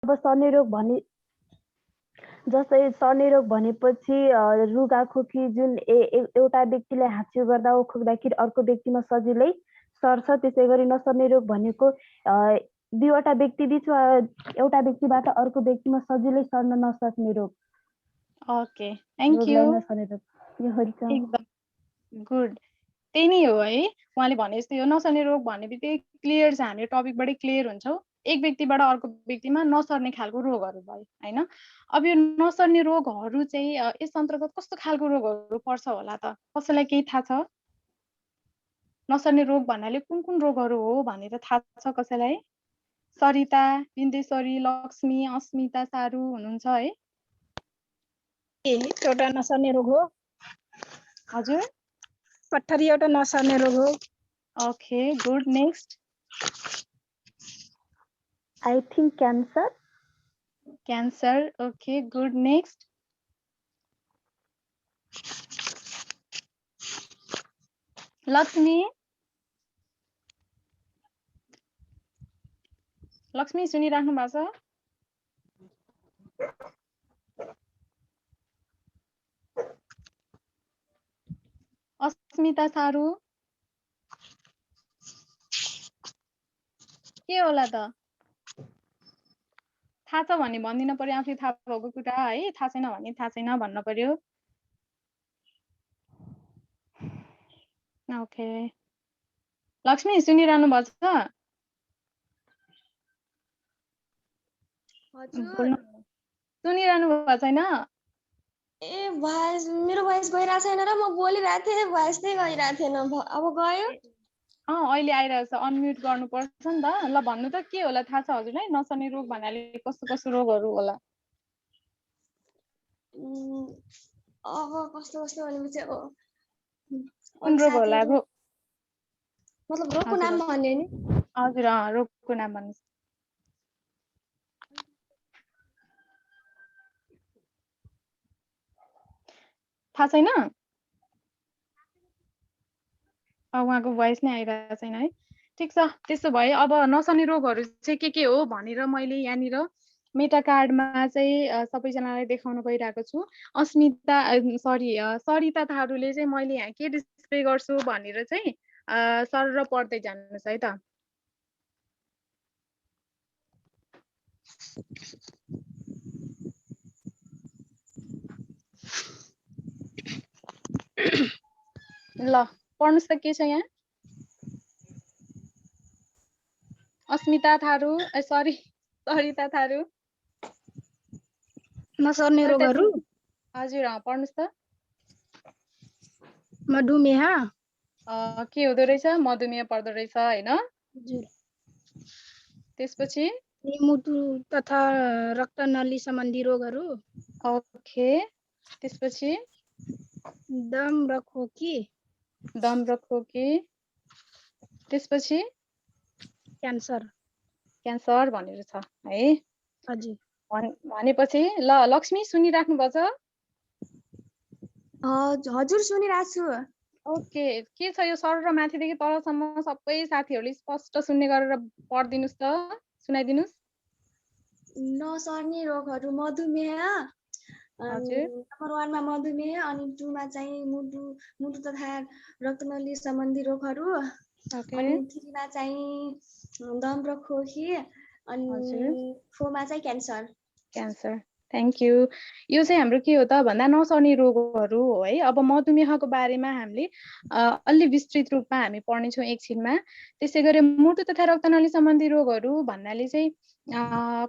अब सर्ने रोग भने जस्तै सर्ने रोग भनेपछि रुगाखोकी जुन एउटा व्यक्तिले हाच्छी गर्दा वा खोक्दाखेरि अर्को व्यक्तिमा सजिलै सर्छ। त्यसै गरी नसर्ने रोग भनेको दुईवटा व्यक्ति बीच वा एउटा व्यक्तिबाट अर्को व्यक्तिमा सजिलै सर्न नसक्ने रोग। Okay, thank you. नसर्ने रोग। एकदम गुड, त्यही नै हो है। उहाँले भने जस्तै हो, नसर्ने रोग भन्ने बित्तिकै क्लियर छ, हामीले टपिकबाटै क्लियर हुन्छौँ। एक व्यक्तिबाट अर्को व्यक्तिमा नसर्ने खालको रोगहरू भयो होइन। अब यो नसर्ने रोगहरू चाहिँ यस अन्तर्गत कस्तो खालको रोगहरू पर्छ होला त, कसैलाई केही थाहा छ? नसर्ने रोग भन्नाले कुन कुन रोगहरू हो भनेर थाहा छ कसैलाई? सरिता, बिन्देश्वरी, लक्ष्मी, अस्मिता, सारू हुनुहुन्छ है? एउटा नसर्ने रोग हो। हजुर, पट्थरी एउटा नसर्ने रोग हो। Okay, good. Next? I think cancer. Cancer, okay, good. Next? Lakshmi, Lakshmi सुनिराख्नु भएको छ? अस्मिता, सारू के होला त? थाहा छ भने भनिदिन पर्यो, आफूले थाहा भएको कुरा है। थाहा छैन भने थाहा छैन भन्न पर्यो। ओके, लक्ष्मी सुनिरहनु भएको छ? सुनिरहनु भएको छैन? ए भोइस, मेरो भोइस गइरहेको छैन र म बोलिरहेको थिएँ, भोइस नै गइरहेको थिएन। अब गयो? अहिले आइरहेको छ। अनम्युट गर्नुपर्छ नि त। ल भन्नु त, के होला थाहा छ हजुरलाई? नसर्ने रोग भन्नाले कस्तो कस्तो रोगहरू होला? अब कस्तो कस्तो भनेपछि कुन रोग होला? मतलब रोगको नाम भन्ने नि? हजुर, रोगको नाम भन्नुहोस्। थाहा छैन? उहाँको भोइस नै आइरहेको छैन है। ठिक छ, त्यसो भए अब नसर्ने रोगहरू चाहिँ के हो भनेर मैले यहाँनिर मेटा कार्डमा चाहिँ सबैजनालाई देखाउन गइरहेको छु। अस्मिता सरिता थारूले चाहिँ मैले यहाँ के डिस्प्ले गर्छु भनेर चाहिँ सर र पढ्दै जानुहोस् है त। ल पढ्नुहोस् त, के छ यहाँ? अस्मिता थारू, सरिता थारू। नसर्ने रोगहरू? हजुर, पढ्नुहोस् त। मधुमेह के हुँदो रहेछ? मधुमेह पर्दो रहेछ होइन? त्यसपछि मुटु तथा रक्तनली सम्बन्धी रोगहरू। ओके, त्यसपछि दम र खोकी। त्यसपछि क्यान्सर भनेर छ है। हजुर, भनेपछि ल लक्ष्मी सुनिराख्नु भएको छ? हजुर, सुनिरहेको छु। ओके, के छ यो सर र माथिदेखि तलसम्म सबै साथीहरूले स्पष्ट सुन्ने गरेर पढिदिनुहोस् त, सुनाइदिनुहोस्। नसर्ने रोगहरू मधुमेह, नम्बर 1 मा मधुमेह, अनि 2 मा चाहिँ मुटु तथा रक्तनली सम्बन्धी रोगहरू, अनि 3 मा चाहिँ दम र खोकी, अनि 4 मा चाहिँ क्यान्सर। Thank you. यो चाहिँ हाम्रो के हो त भन्दा नसर्ने रोगहरू हो है। अब मधुमेहको बारेमा हामीले अलि विस्तृत रूपमा हामी पढ्नेछौँ एकछिनमा। त्यसै गरी मुटु तथा रक्तनली सम्बन्धी रोगहरू भन्नाले चाहिँ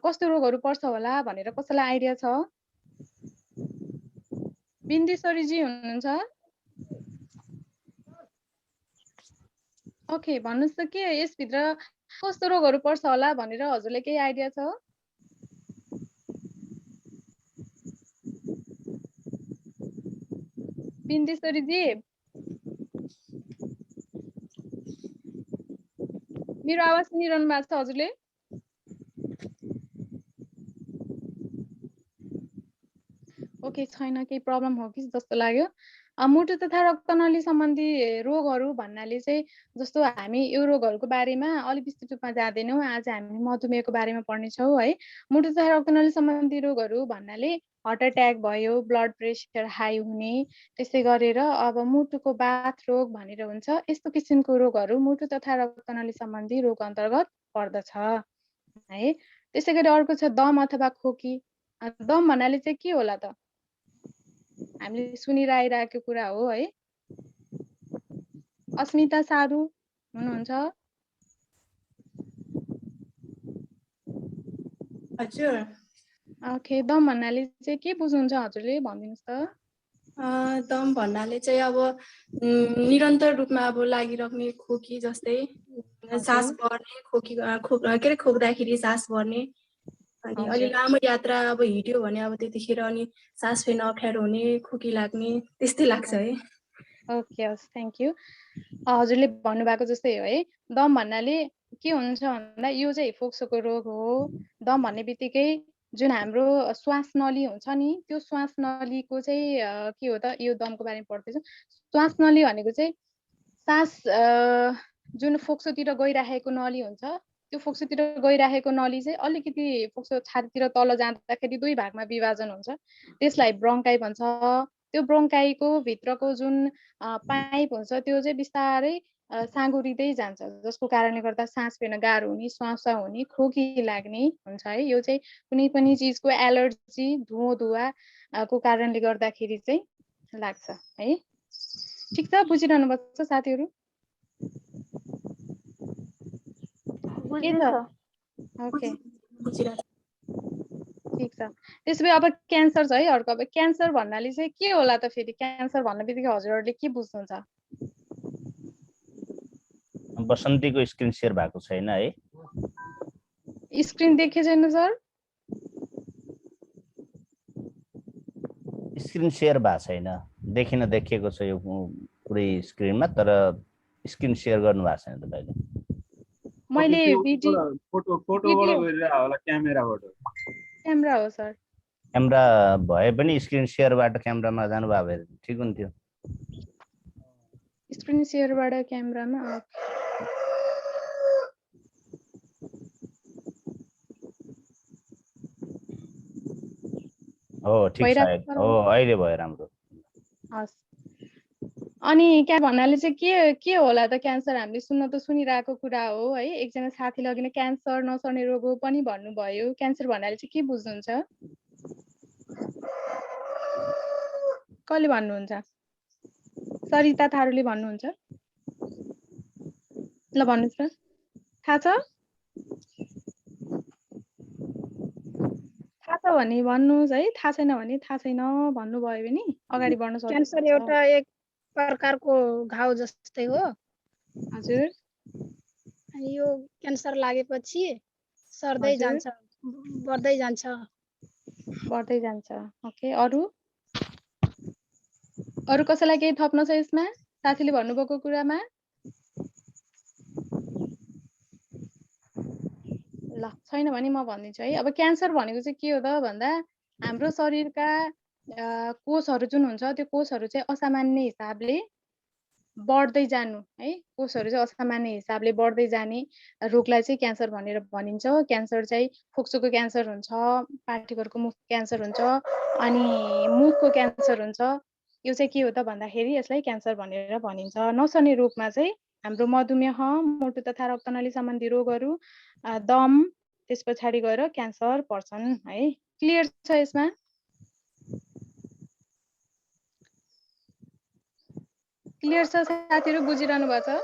कस्तो रोगहरू पर्छ होला भनेर कसैलाई आइडिया छ? बिन्देश्वरीजी हुनुहुन्छ? ओके, भन्नुहोस् त, के यसभित्र कस्तो रोगहरू पर्छ होला भनेर हजुरलाई केही आइडिया छ? बिन्देश्वरीजी, मेरो आवाज सुनिरहनु भएको छ हजुरले? ओके, छैन, केही प्रब्लम हो कि जस्तो लाग्यो। मुटु तथा रक्तनली सम्बन्धी रोगहरू भन्नाले चाहिँ जस्तो हामी यो रोगहरूको बारेमा अलिक विस्तृत रूपमा जाँदैनौँ। आज हामी मधुमेहको बारेमा पढ्नेछौँ है। मुटु तथा रक्तनली सम्बन्धी रोगहरू भन्नाले हार्ट एट्याक भयो, ब्लड प्रेसर हाई हुने, त्यसै गरेर अब मुटुको बाथ रोग भनेर हुन्छ। यस्तो किसिमको रोगहरू मुटु तथा रक्तनली सम्बन्धी रोग अन्तर्गत पर्दछ है। त्यसै गरी अर्को छ दम अथवा खोकी। दम भन्नाले चाहिँ के होला त? हामीले सुनिरहेको कुरा हो है। अस्मिता सारू हुनुहुन्छ? हजुर। ओके, दम भन्नाले चाहिँ के बुझ्नुहुन्छ हजुरले, भनिदिनुहोस् त। दम भन्नाले चाहिँ अब निरन्तर रूपमा अब लागिरहने खोकी जस्तै सास बढ्ने, खोकी के अरे खोक्दाखेरि सास बढ्ने, अनि अलि लामो यात्रा अब हिँड्यो भने अब त्यतिखेर अनि सास फेर्न अप्ठ्यारो हुने, खोकी लाग्ने, त्यस्तै लाग्छ है। ओके, हस्, थ्याङ्क यू। हजुरले भन्नुभएको जस्तै हो है। दम भन्नाले के हुन्छ भन्दा यो चाहिँ फोक्सोको रोग हो। दम भन्ने बित्तिकै जुन हाम्रो श्वास नली हुन्छ नि, त्यो श्वास नलीको चाहिँ के हो त, यो दमको बारेमा पढ्दैछौँ। श्वास नली भनेको चाहिँ सास जुन फोक्सोतिर गइराखेको नली हुन्छ, त्यो फोक्सोतिर गइराखेको नली चाहिँ अलिकति फोक्सो छातीतिर तल जाँदाखेरि दुई भागमा विभाजन हुन्छ। त्यसलाई ब्रोङ्काई भन्छ। त्यो ब्रोङ्काईको भित्रको जुन पाइप हुन्छ त्यो चाहिँ बिस्तारै साँगुरिँदै जान्छ, जसको कारणले गर्दा सास फेर्न गाह्रो हुने, स्वासा हुने, खोकी लाग्ने हुन्छ है। यो चाहिँ कुनै पनि चिजको एलर्जी, धुवाको कारणले गर्दाखेरि चाहिँ लाग्छ है। ठिक छ, बुझिरहनु भएको छ साथीहरू? ओके, ठिक छ। त्यसो भए अब क्यान्सर छ है अर्को। अब क्यान्सर भन्नाले चाहिँ के होला त फेरि? क्यान्सर भन्ने बित्तिकै हजुरहरूले के बुझ्नुहुन्छ? बसन्तीको स्क्रिन सेयर भएको छैन है? स्क्रिन देखे छैन सर? स्क्रिन सेयर भएको छैन, देखिएको छ यो पुरै स्क्रिनमा, तर स्क्रिन सेयर गर्नु भएको छैन तपाईले। मैले भिडियो फोटोबाट गरिरहेको होला, क्यामेरा हो सर। क्यामेरा भए पनि स्क्रिन सेयरबाट क्यामेरामा जानुभयो भए ठिक हुन्थ्यो। स्क्रिन सेयरबाट क्यामेरामा हो, ठिक छ। हो, अहिले भयो, राम्रो। हस्। अनि क्या भन्नाले चाहिँ के होला त क्यान्सर? हामीले सुन्न त सुनिरहेको कुरा हो है। एकजना साथीले अघि नै क्यान्सर नसर्ने रोग हो पनि भन्नुभयो। क्यान्सर भन्नाले चाहिँ के बुझ्नुहुन्छ? कसले भन्नुहुन्छ? सरिता थारूले भन्नुहुन्छ? ल भन्नुहोस् न, थाहा छ? थाहा छ भने भन्नुहोस् है, थाहा छैन भने थाहा छैन भन्नुभयो भने अगाडि बढ्न सक्नुहुन्छ। क्यान्सर एउटा एक प्रकारको घाउ जस्तै हो। हजुर। यो क्यान्सर लागेपछि सर्दै जान्छ, बढ्दै जान्छ। ओके, अरू कसैलाई केही थप्न छ यसमा साथीले भन्नुभएको कुरामा? ल, छैन भने म भनिदिन्छु है। अब क्यान्सर भनेको चाहिँ के हो त भन्दा हाम्रो शरीरका कोषहरू जुन हुन्छ त्यो कोषहरू चाहिँ असामान्य हिसाबले बढ्दै जानु है। कोषहरू चाहिँ असामान्य हिसाबले बढ्दै जाने रोगलाई चाहिँ क्यान्सर भनेर भनिन्छ। क्यान्सर चाहिँ फोक्सोको क्यान्सर हुन्छ, पार्टिकलको मुख क्यान्सर हुन्छ, अनि मुखको क्यान्सर हुन्छ। यो चाहिँ के हो त भन्दाखेरि यसलाई क्यान्सर भनेर भनिन्छ। नसर्ने रोगमा चाहिँ हाम्रो मधुमेह, मुटु तथा रक्तनली सम्बन्धी रोगहरू, दम, त्यस पछाडि गएर क्यान्सर पर्छन् है। क्लियर छ यसमा? क्लियर छ साथीहरू? बुझिरहनु भएको छ?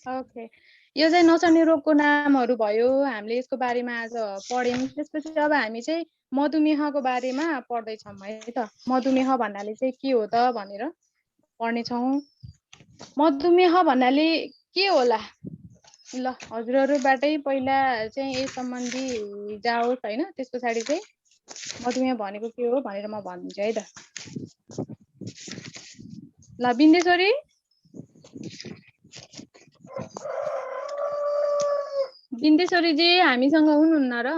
ओके, यो चाहिँ नसर्ने रोगको नामहरू भयो। हामीले यसको बारेमा आज पढ्यौँ। त्यसपछि अब हामी चाहिँ मधुमेहको बारेमा पढ्दैछौँ है त। मधुमेह भन्नाले चाहिँ के हो त भनेर पढ्नेछौँ। मधुमेह भन्नाले के होला? ल, हजुरहरूबाटै पहिला चाहिँ यस सम्बन्धी जाओस् होइन, त्यस पछाडि चाहिँ मधुमेह भनेको के हो भनेर म भनिदिन्छु है त। ल, बिन्देश्वरी, बिन्देश्वरीजी हामीसँग हुनुहुन्न र?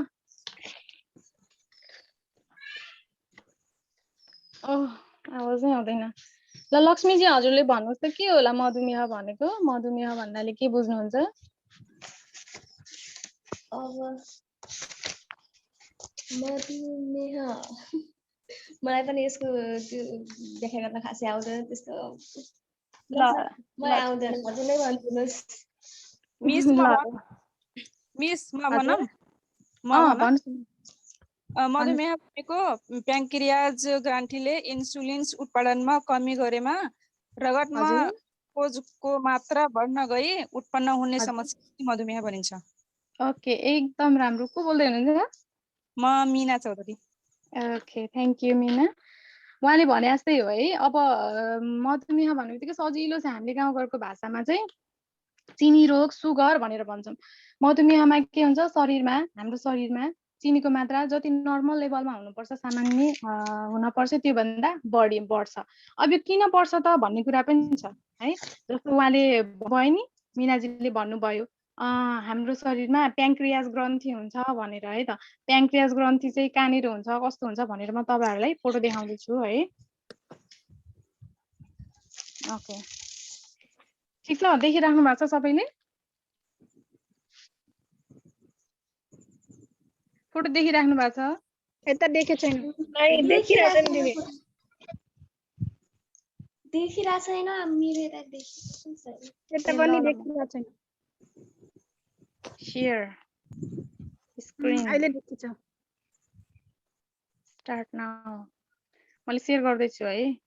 आउँदैन। ल लक्ष्मीजी हजुरले भन्नुहोस् त के होला मधुमेह भनेको? मधुमेह भन्नाले के बुझ्नुहुन्छ? अब मधुमेह मलाई पनि यसको त्यो व्याख्या गर्न खासै आउँदैन त्यस्तो। ल मलाई आउँदैन, हजुरले भनिदिनुहोस्। मिस म भनौँ मधुमेह भनेको प्याङ्क्रियाज ग्रन्थीले इन्सुलिन उत्पादनमा कमी गरेमा रगतमा ग्लुकोजको मात्रा बढ्न गई उत्पन्न हुने समस्या मधुमेह भनिन्छ। ओके, एकदम राम्रो। को बोल्दै हुनुहुन्छ? म मिना चौधरी। ओके, थ्याङ्क यू मिना। उहाँले भने जस्तै हो है। अब मधुमेह भन्ने बित्तिकै सजिलो छ, हामीले गाउँघरको भाषामा चाहिँ चिनी रोग, सुगर भनेर भन्छौँ। मधुमेहमा के हुन्छ, शरीरमा हाम्रो शरीरमा चिनीको मात्रा जति नर्मल लेभलमा हुनुपर्छ, सामान्य हुनपर्छ, त्योभन्दा बढी बढ्छ। अब यो किन बढ्छ त भन्ने कुरा पनि छ है। जस्तो उहाँले भयो नि, मिनाजीले भन्नुभयो हाम्रो शरीरमा प्याङ्क्रियाज ग्रन्थी हुन्छ भनेर है त। प्याङ्क्रियाज ग्रन्थी चाहिँ कहाँनिर हुन्छ, कस्तो हुन्छ भनेर म तपाईँहरूलाई फोटो देखाउँदैछु है। ओके, ठिक छ, देखिराख्नु भएको छ सबैले? फोटो देखिराख्नु भएको छ? यता देखे छैन। देखिरहेछ नि दिदी। देखिरहेछ हैन, मेरो यता देखिरहेछ। यता पनि देखिरहेछ छैन। शेयर स्क्रिन अहिले देखिन्छ। Start now. मैले शेयर गर्दैछु है।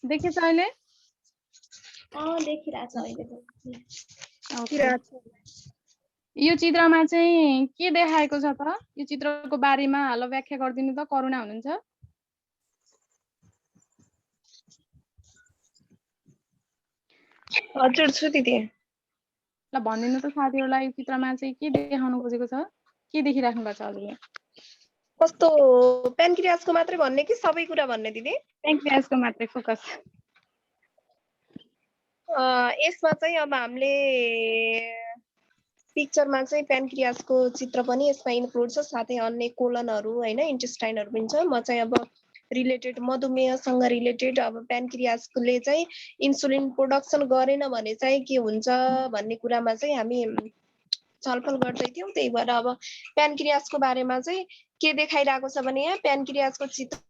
देखिन्छ अहिले? देखिरहेछ अहिले। यो चित्रमा चाहिँ के देखाएको छ त? यो चित्रको बारेमा ल व्याख्या गरिदिनु त, करुणा हुनुहुन्छ? हजुर छु दिदी। ल भनिदिनु त साथीहरूलाई, यो चित्रमा चाहिँ के देखाउनु खोजेको छ? के देखिराख्नु भएको छ हजुरले? कस्तो प्यान्क्रियाजको मात्रै भन्ने कि सबै कुरा भन्ने दिदी? प्यान्क्रियाजको मात्रै फोकस। यसमा चाहिँ अब हामीले पिक्चरमा चाहिँ प्यान्क्रियाजको चित्र पनि यसमा इन्क्लुड छ, साथै अन्य कोलनहरू हैन, इन्टेस्टाइनहरू पनि छ। म चाहिँ अब रिलेटेड मधुमेहसँग रिलेटेड अब प्यान्क्रियाजले चाहिँ इन्सुलिन प्रोडक्सन गरेन भने चाहिँ के हुन्छ भन्ने कुरामा चाहिँ हामी छलफल गर्दै थियौँ। त्यही भएर अब प्यान्क्रियाजको बारेमा चाहिँ के देखाइरहेको छ भने यहाँ प्यान्क्रियाजको चित्र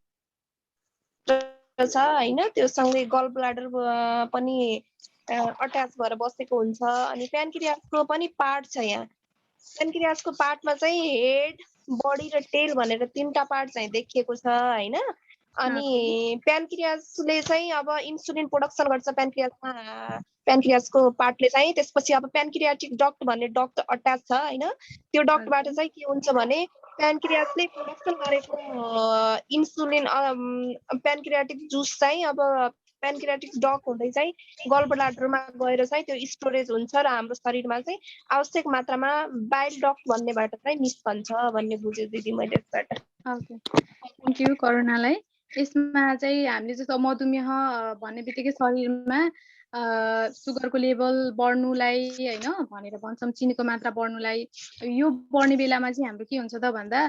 छ हैन, त्यो सँगै गल ब्लाडर पनि अट्याच भएर बसेको हुन्छ। अनि प्यान्क्रियाजको पनि पार्ट छ यहाँ। प्यान्क्रियाजको पार्टमा चाहिँ हेड, बडी र टेल भनेर तीनटा पार्ट चाहिँ देखिएको छ हैन। अनि प्यान्क्रियाजले चाहिँ अब इन्सुलिन प्रोडक्सन गर्छ प्यान्क्रियाजमा, प्यान्क्रियाजको पार्टले चाहिँ। त्यसपछि अब प्यान्क्रियाटिक डक्ट भन्ने डक्ट अट्याच छ हैन। त्यो डक्टबाट चाहिँ के हुन्छ भने प्यान्क्रियाजले प्रोडक्सन गरेको इन्सुलिन प्यान्क्रियाटिक जुस चाहिँ अब प्यान्क्रियाटिक डक हुँदै चाहिँ गल ब्लाडरमा गएर चाहिँ त्यो स्टोरेज हुन्छ र हाम्रो शरीरमा चाहिँ आवश्यक मात्रामा बाइल डक्ट भन्नेबाट चाहिँ निस्कन्छ भन्ने बुझेँ दिदी मैले यसबाट। ओके, थ्याङ्क यू करुणालाई। यसमा चाहिँ हामीले जस्तो मधुमेह भन्ने बित्तिकै शरीरमा सुगरको लेभल बढ्नुलाई हैन भनेर भन्छौँ, चिनीको मात्रा बढ्नुलाई। यो बढ्ने बेलामा चाहिँ हाम्रो के हुन्छ त भन्दा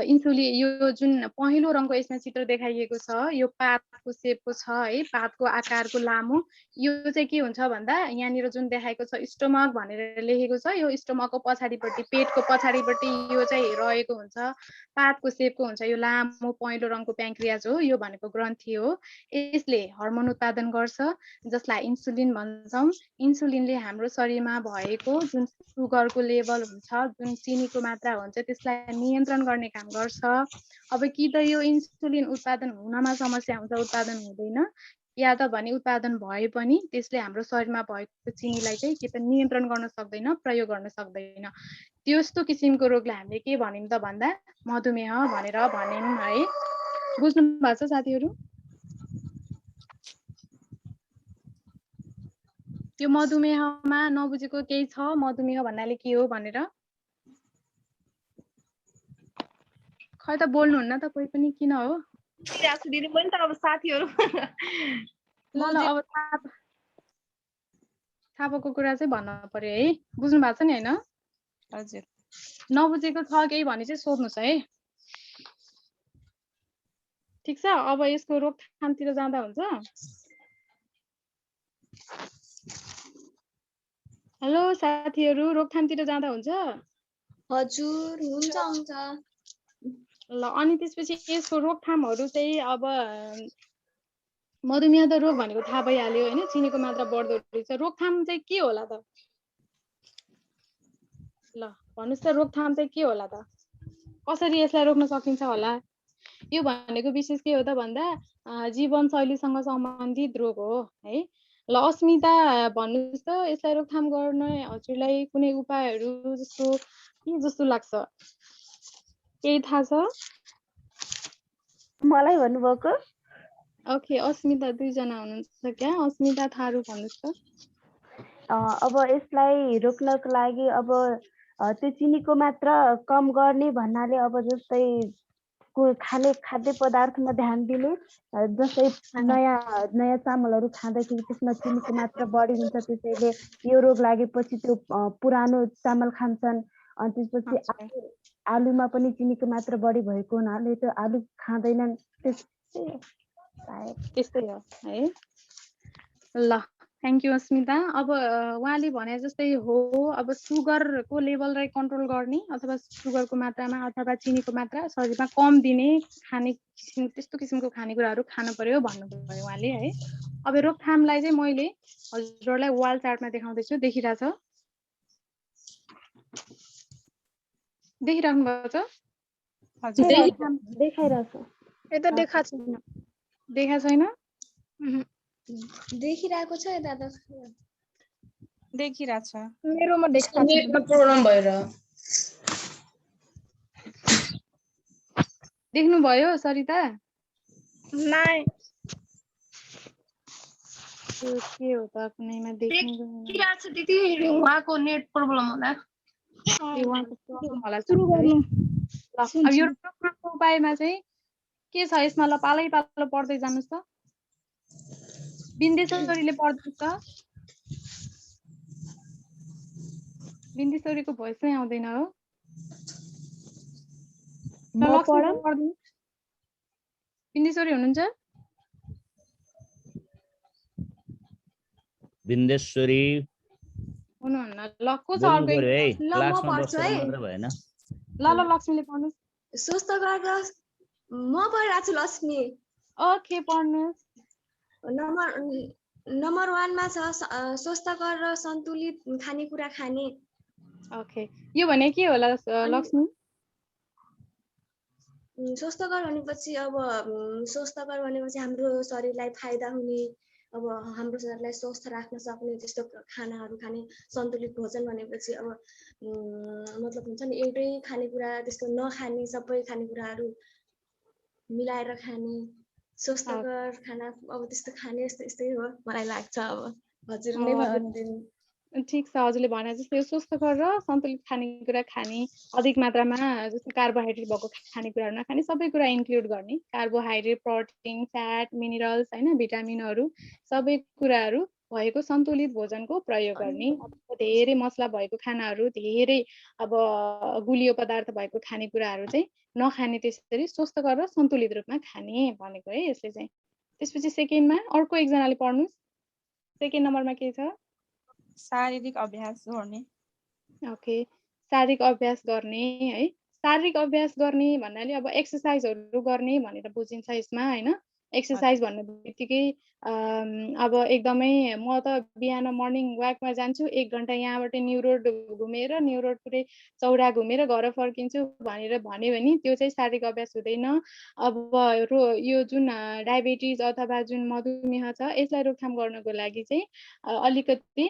इन्सुलिन, यो जुन पहेँलो रङको यसमा चित्र देखाइएको छ, यो पातको सेपको छ है, पातको आकारको लामो। यो चाहिँ के हुन्छ भन्दा यहाँनिर जुन देखाएको छ स्टोमक भनेर लेखेको छ, यो स्टोमकको पछाडिपट्टि, पेटको पछाडिपट्टि यो चाहिँ रहेको हुन्छ, पातको सेपको हुन्छ। यो लामो पहेँलो रङको प्यान्क्रियाज हो, यो भनेको ग्रन्थी हो। यसले हर्मोन उत्पादन गर्छ जसलाई इन्सुलिन भन्छौँ। इन्सुलिनले हाम्रो शरीरमा भएको जुन सुगरको लेभल हुन्छ, जुन चिनीको मात्रा हुन्छ, त्यसलाई नियन्त्रण गर्ने काम गर्छ। अब कि त यो इन्सुलिन उत्पादन हुनमा समस्या हुन्छ, उत्पादन हुँदैन, या त भने उत्पादन भए पनि त्यसले हाम्रो शरीरमा भएको चिनीलाई चाहिँ के त नियन्त्रण गर्न सक्दैन, प्रयोग गर्न सक्दैन। त्यस्तो किसिमको रोगलाई हामीले के भनिन्छ त भन्दा मधुमेह भनेर भनिन् है। बुझ्नु भएको छ साथीहरू? यो मधुमेहमा नबुझेको केही छ? मधुमेह भन्नाले के हो भनेर? खै त बोल्नुहुन्न त कोही पनि किन हो? रासु दिदी पनि त अब साथीहरु ल अब थाहा भएको कुरा चाहिँ भन्न पर्यो है। बुझ्नु भएको छ नि हैन? हजुर। नबुझेको छ केही भने चाहिँ सोध्नुस् है। ठीक छ, अब यसको रोकथामतिर जाँदा हुन्छ? हेलो साथीहरु, रोकथामतिर जाँदा हुन्छ? हजुर हुन्छ हुन्छ। ल अनि त्यसपछि यसको रोकथामहरु चाहिँ अब मधुमेह त रोग भनेको थाहा भइहाल्यो हैन, चिनीको मात्रा बढ्दो रहेछ। रोकथाम चाहिँ के होला त? ल भन्नुस् त रोकथाम चाहिँ के होला त? कसरी यसलाई रोक्न सकिन्छ होला? यो भनेको विशेष के हो त भन्दा जीवनशैलीसँग सम्बन्धित रोग हो है। ल अस्मिता भन्नुस् त यसलाई रोकथाम गर्न हजुरलाई कुनै उपायहरु जस्तो के जस्तो लाग्छ? केही थाहा छ? मलाई भन्नुभएको? ओके, अस्मिता दुईजना हुनुहुन्छ क्या? अस्मिता थारू भन्नुस् त। अब यसलाई रोक्नको लागि अब त्यो चिनीको मात्रा कम गर्ने भन्नाले अब जस्तै खाने खाद्य पदार्थमा ध्यान दिने, जस्तै नयाँ चामलहरू खाँदाखेरि त्यसमा चिनीको मात्रा बढी हुन्छ, त्यसैले यो रोग लागेपछि त्यो पुरानो चामल खान्छन्। अनि त्यसपछि आलुमा पनि चिनीको मात्रा बढी भएको हुनाले त्यो आलु खाँदैनन्। त्यस्तै हो है। ल थ्याङ्क यू अस्मिता। अब उहाँले भने जस्तै हो, अब सुगरको लेभललाई कन्ट्रोल गर्ने अथवा सुगरको मात्रामा अथवा चिनीको मात्रा शरीरमा कम दिने खाने त्यस्तो किसिमको खानेकुराहरू खान पर्यो भन्नुभयो उहाँले है। अब रोकथामलाई चाहिँ मैले हजुरहरूलाई वाल चार्टमा देखाउँदैछु, देखिरहेछ? देखिराख्नु भएको छ? देखाइरहेछ। यता देखा छैन। देखा छैन? देखिरहेको छ यता त। देखिरहेछ। मेरोमा देखा छैन। प्रोब्लम भएर देख्नु भयो सरिता? नाइ के हो त कुनैमा देख्नु देखिरहेछ दिदी, उहाँको नेट प्रब्लम होला। सुरु गर्नु। अब यो रोक्नुको उपायमा चाहिँ के छ यसमा? ल पालै पालो पढ्दै जानुस् त। बिन्देश्वरीले पढ्दैछ। बिन्देश्वरीको भोइस नै आउँदैन हो। बिन्देश्वरी हुनुहुन्छ? बिन्देश्वरी हुनुहुन्न। ल को छ बोल्नु अर्को? पर्यो है, ल म क्लासमा पढ्छु बसेर है। मात्र भएन। ल लक्ष्मीले पढ्नुस्। स्वस्थकर म पढिरहेको छु लक्ष्मी। ओके पढ्नुस्। नम्बर 1 मा छ स्वस्थकर र सन्तुलित खानेकुरा खाने। ओके, यो भने के होला लक्ष्मी? स्वस्थकर भनेपछि अब स्वस्थकर भनेपछि हाम्रो शरीरलाई फाइदा हुने, अब हाम्रो शरीरलाई स्वस्थ राख्न सक्ने त्यस्तो खानाहरू खाने। सन्तुलित भोजन भनेपछि अब मतलब हुन्छ नि एउटै खानेकुरा त्यस्तो नखाने, सबै खानेकुराहरू मिलाएर खाने। स्वस्थकर खाना अब त्यस्तो खाने यस्तै हो मलाई लाग्छ। अब हजुर नै भनिदिनु। ठिक छ, हजुरले भने जस्तै स्वस्थकर र सन्तुलित खानेकुरा खाने, अधिक मात्रामा जस्तो कार्बोहाइड्रेट भएको खानेकुराहरू नखाने, सबै कुरा इन्क्लुड गर्ने। कार्बोहाइड्रेट, प्रोटिन, फ्याट, मिनरल्स हैन, भिटामिनहरू सबै कुराहरू भएको सन्तुलित भोजनको प्रयोग गर्ने। धेरै मसला भएको खानाहरू, धेरै अब गुलियो पदार्थ भएको खानेकुराहरू चाहिँ नखाने, त्यसरी स्वस्थकर र सन्तुलित रूपमा खाने भनेको है यसले चाहिँ। त्यसपछि सेकेन्डमा अर्को एकजनाले पढ्नुस्। सेकेन्ड नम्बरमा के छ? शारीरिक अभ्यास गर्ने। ओके, शारीरिक अभ्यास गर्ने है। शारीरिक अभ्यास गर्ने भन्नाले अब एक्सर्साइजहरू गर्ने भनेर बुझिन्छ यसमा हैन। एक्सर्साइज भन्ने बित्तिकै अब एकदमै म त बिहान मर्निङ वाकमा जान्छु, 1 घन्टा यहाँबाट न्यू रोड घुमेर न्यू रोड पुरै चौरा घुमेर घर फर्किन्छु भनेर भन्यो भने त्यो चाहिँ शारीरिक अभ्यास हुँदैन। अब यो जुन डायबिटिज अथवा जुन मधुमेह छ यसलाई रोकथाम गर्नको लागि चाहिँ अलिकति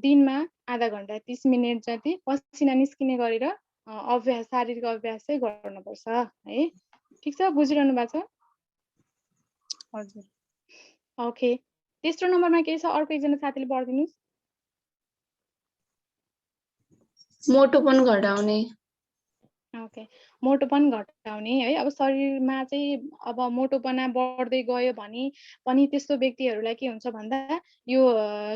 दिनमा आधा घन्टा 30 मिनट जति पसिना निस्किने गरेर अभ्यास, शारीरिक अभ्यास चाहिँ गर्नुपर्छ है। ठिक छ, बुझिरहनु भएको छ? हजुर। ओके, तेस्रो नम्बरमा के छ? अर्को एकजना साथीले पढिदिनुस्। मोटोपन घटाउने। ओके, मोटोपन घटाउने है। अब शरीरमा चाहिँ अब मोटोपना बढ्दै गयो भने पनि त्यस्तो व्यक्तिहरूलाई के हुन्छ भन्दा यो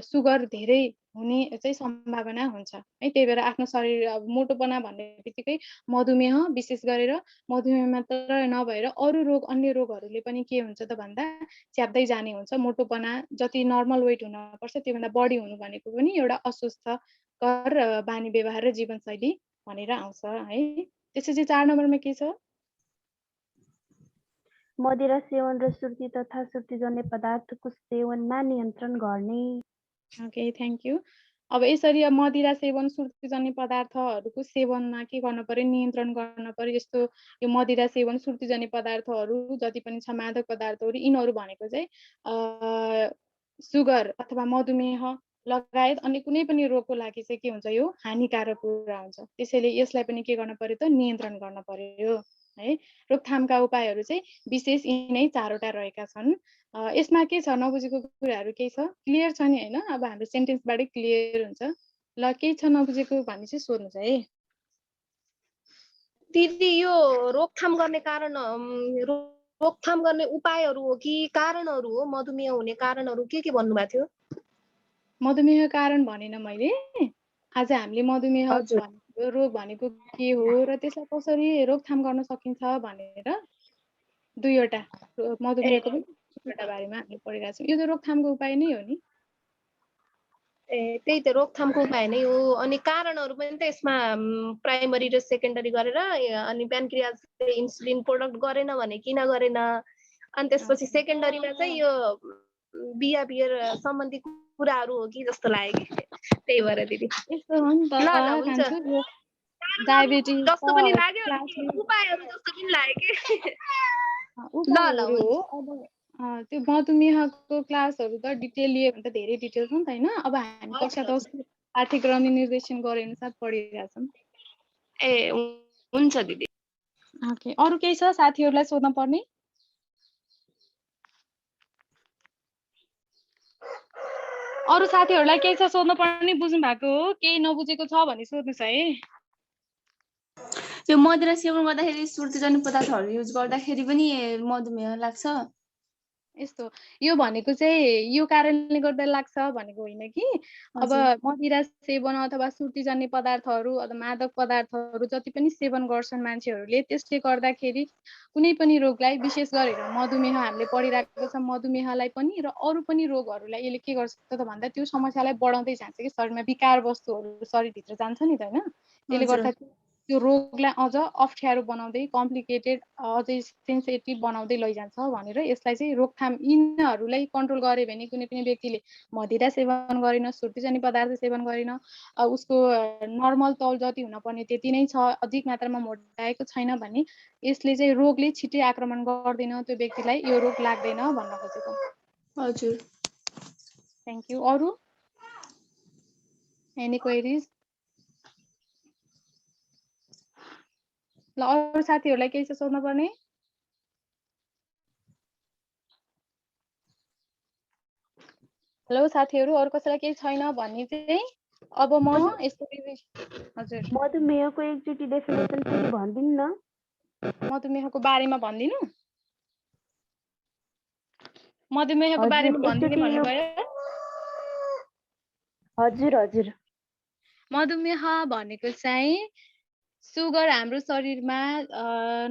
सुगर धेरै हुने चाहिँ सम्भावना हुन्छ है। त्यही भएर आफ्नो शरीर अब मोटोपना भन्ने बित्तिकै मधुमेह, विशेष गरेर मधुमेह मात्र नभएर अरू रोग, अन्य रोगहरूले पनि के हुन्छ त भन्दा च्याप्दै जाने हुन्छ। मोटोपना जति नर्मल वेट हुनुपर्छ त्योभन्दा बढी हुनु भनेको पनि एउटा अस्वस्थकर बानी व्यवहार र जीवनशैली भनेर आउँछ है। त्यसपछि 4 नम्बरमा के छ? मदिरा सेवन र सुर्ती तथा सुर्तीजन्य पदार्थको सेवनमा नियन्त्रण गर्ने। Okay, thank you. अब यसरी मदिरा सेवन, सुर्तीजन्य पदार्थहरूको सेवनमा के गर्नु पर्यो? नियन्त्रण गर्न पर्यो। यस्तो यो मदिरा सेवन, सुर्तीजन्य पदार्थहरू जति पनि छ, मादक पदार्थहरू, यिनीहरू भनेको चाहिँ सुगर अथवा मधुमेह लगायत अन्य कुनै पनि रोगको लागि चाहिँ के हुन्छ? यो हानिकारक कुरा हुन्छ। त्यसैले यसलाई पनि के गर्न पर्यो त? नियन्त्रण गर्न पर्यो है। रोकथामका उपायहरू चाहिँ विशेष यिनै 4वटा रहेका छन्। यसमा के छ? नबुझेको कुराहरू केही छ? क्लियर छ नि होइन? अब हाम्रो सेन्टेन्सबाटै क्लियर हुन्छ। ल, केही छ नबुझेको भने चाहिँ सोध्नुहोस् है। दिदी यो रोकथाम गर्ने कारण रोकथाम गर्ने उपायहरू हो कि कारणहरू हो? मधुमेह हुने कारणहरू के भन्नुभएको थियो? मधुमेह कारण भनेन मैले। आज हामीले मधुमेह भनेको रोग भनेको के हो र त्यसलाई कसरी रोकथाम गर्न सकिन्छ भनेर 2वटा मधुमेहको पनि 2वटा बारेमा हामीले पढिरहेको छौँ। यो त रोकथामको उपाय नै हो नि। त्यही त रोकथामको उपाय नै हो। अनि कारणहरू पनि त यसमा प्राइमरी र सेकेन्डरी गरेर, अनि प्यानक्रियाजले इन्सुलिन प्रोडक्ट गरेन भने किन गरेन, अनि त्यसपछि सेकेन्डरीमा चाहिँ यो बिहेभियर सम्बन्धी कुराहरू हो कि जस्तो लाग्यो कि। त्यही भएर दिदी यस्तो हो नि त, हुन्छ डायबिटिज जस्तो पनि लाग्यो, उपायहरू जस्तो पनि लाग्यो कि। उपायहरू हो। अब त्यो मधुमेहको क्लासहरू त डिटेल लियो भने त धेरै डिटेल छ नि त होइन। अब हामी कक्षा 10 पाठ्यक्रमले निर्देशन गरे अनुसार पढिरहेछौँ। हुन्छ दिदी। ओके, अरू केही छ साथीहरूलाई सोध्न पर्ने? अरू साथीहरूलाई केही छ सोध्न पर्ने? बुझ्नु भएको हो? केही नबुझेको छ भने सोध्नुहोस् है। यो मदिरा सेवन गर्दाखेरि सुर्तीजन्य पदार्थहरू युज गर्दाखेरि पनि मधुमेह लाग्छ? यस्तो यो भनेको चाहिँ यो कारणले गर्दा लाग्छ भनेको होइन कि। अब मदिरा सेवन अथवा सुर्तीजन्य पदार्थहरू अथवा मादक पदार्थहरू जति पनि सेवन गर्छन् मान्छेहरूले, त्यसले गर्दाखेरि कुनै पनि रोगलाई, विशेष गरेर मधुमेह हामीले पढिरहेको छ, मधुमेहलाई पनि र अरू पनि रोगहरूलाई यसले के गर्छ त भन्दा त्यो समस्यालाई बढाउँदै जान्छ कि शरीरमा विकार वस्तुहरू शरीरभित्र जान्छ नि त होइन। त्यसले गर्दा त्यो रोगलाई अझ अप्ठ्यारो बनाउँदै, कम्प्लिकेटेड, अझै सेन्सिटिभ बनाउँदै लैजान्छ भनेर यसलाई चाहिँ रोकथाम यिनीहरूलाई कन्ट्रोल गरे भने कुनै पनि व्यक्तिले मदिरा सेवन गरेन, सुर्तीजन्य पदार्थ सेवन गरेन, उसको नर्मल तौल जति हुनुपर्ने त्यति नै छ, अधिक मात्रामा मोटाएको छैन भने यसले चाहिँ रोगले छिट्टै आक्रमण गर्दैन, त्यो व्यक्तिलाई यो रोग लाग्दैन भन्न खोजेको। हजुर, थ्याङ्क यू। अरू एनी क्वेरिज? ल, अरू साथीहरूलाई केही छ सोध्न पर्ने? हेलो साथीहरू, अरू कसैलाई केही छैन भने चाहिँ अब म यस्तो हजुर मधुमेहको एकचोटि डेफिनेसन फेरि भनिदिनु न। मधुमेहको बारेमा भनिदिनु? मधुमेहको बारेमा भनिदिने भन्नुभयो? हजुर हजुर। मधुमेह भनेको चाहिँ सुगर हाम्रो शरीरमा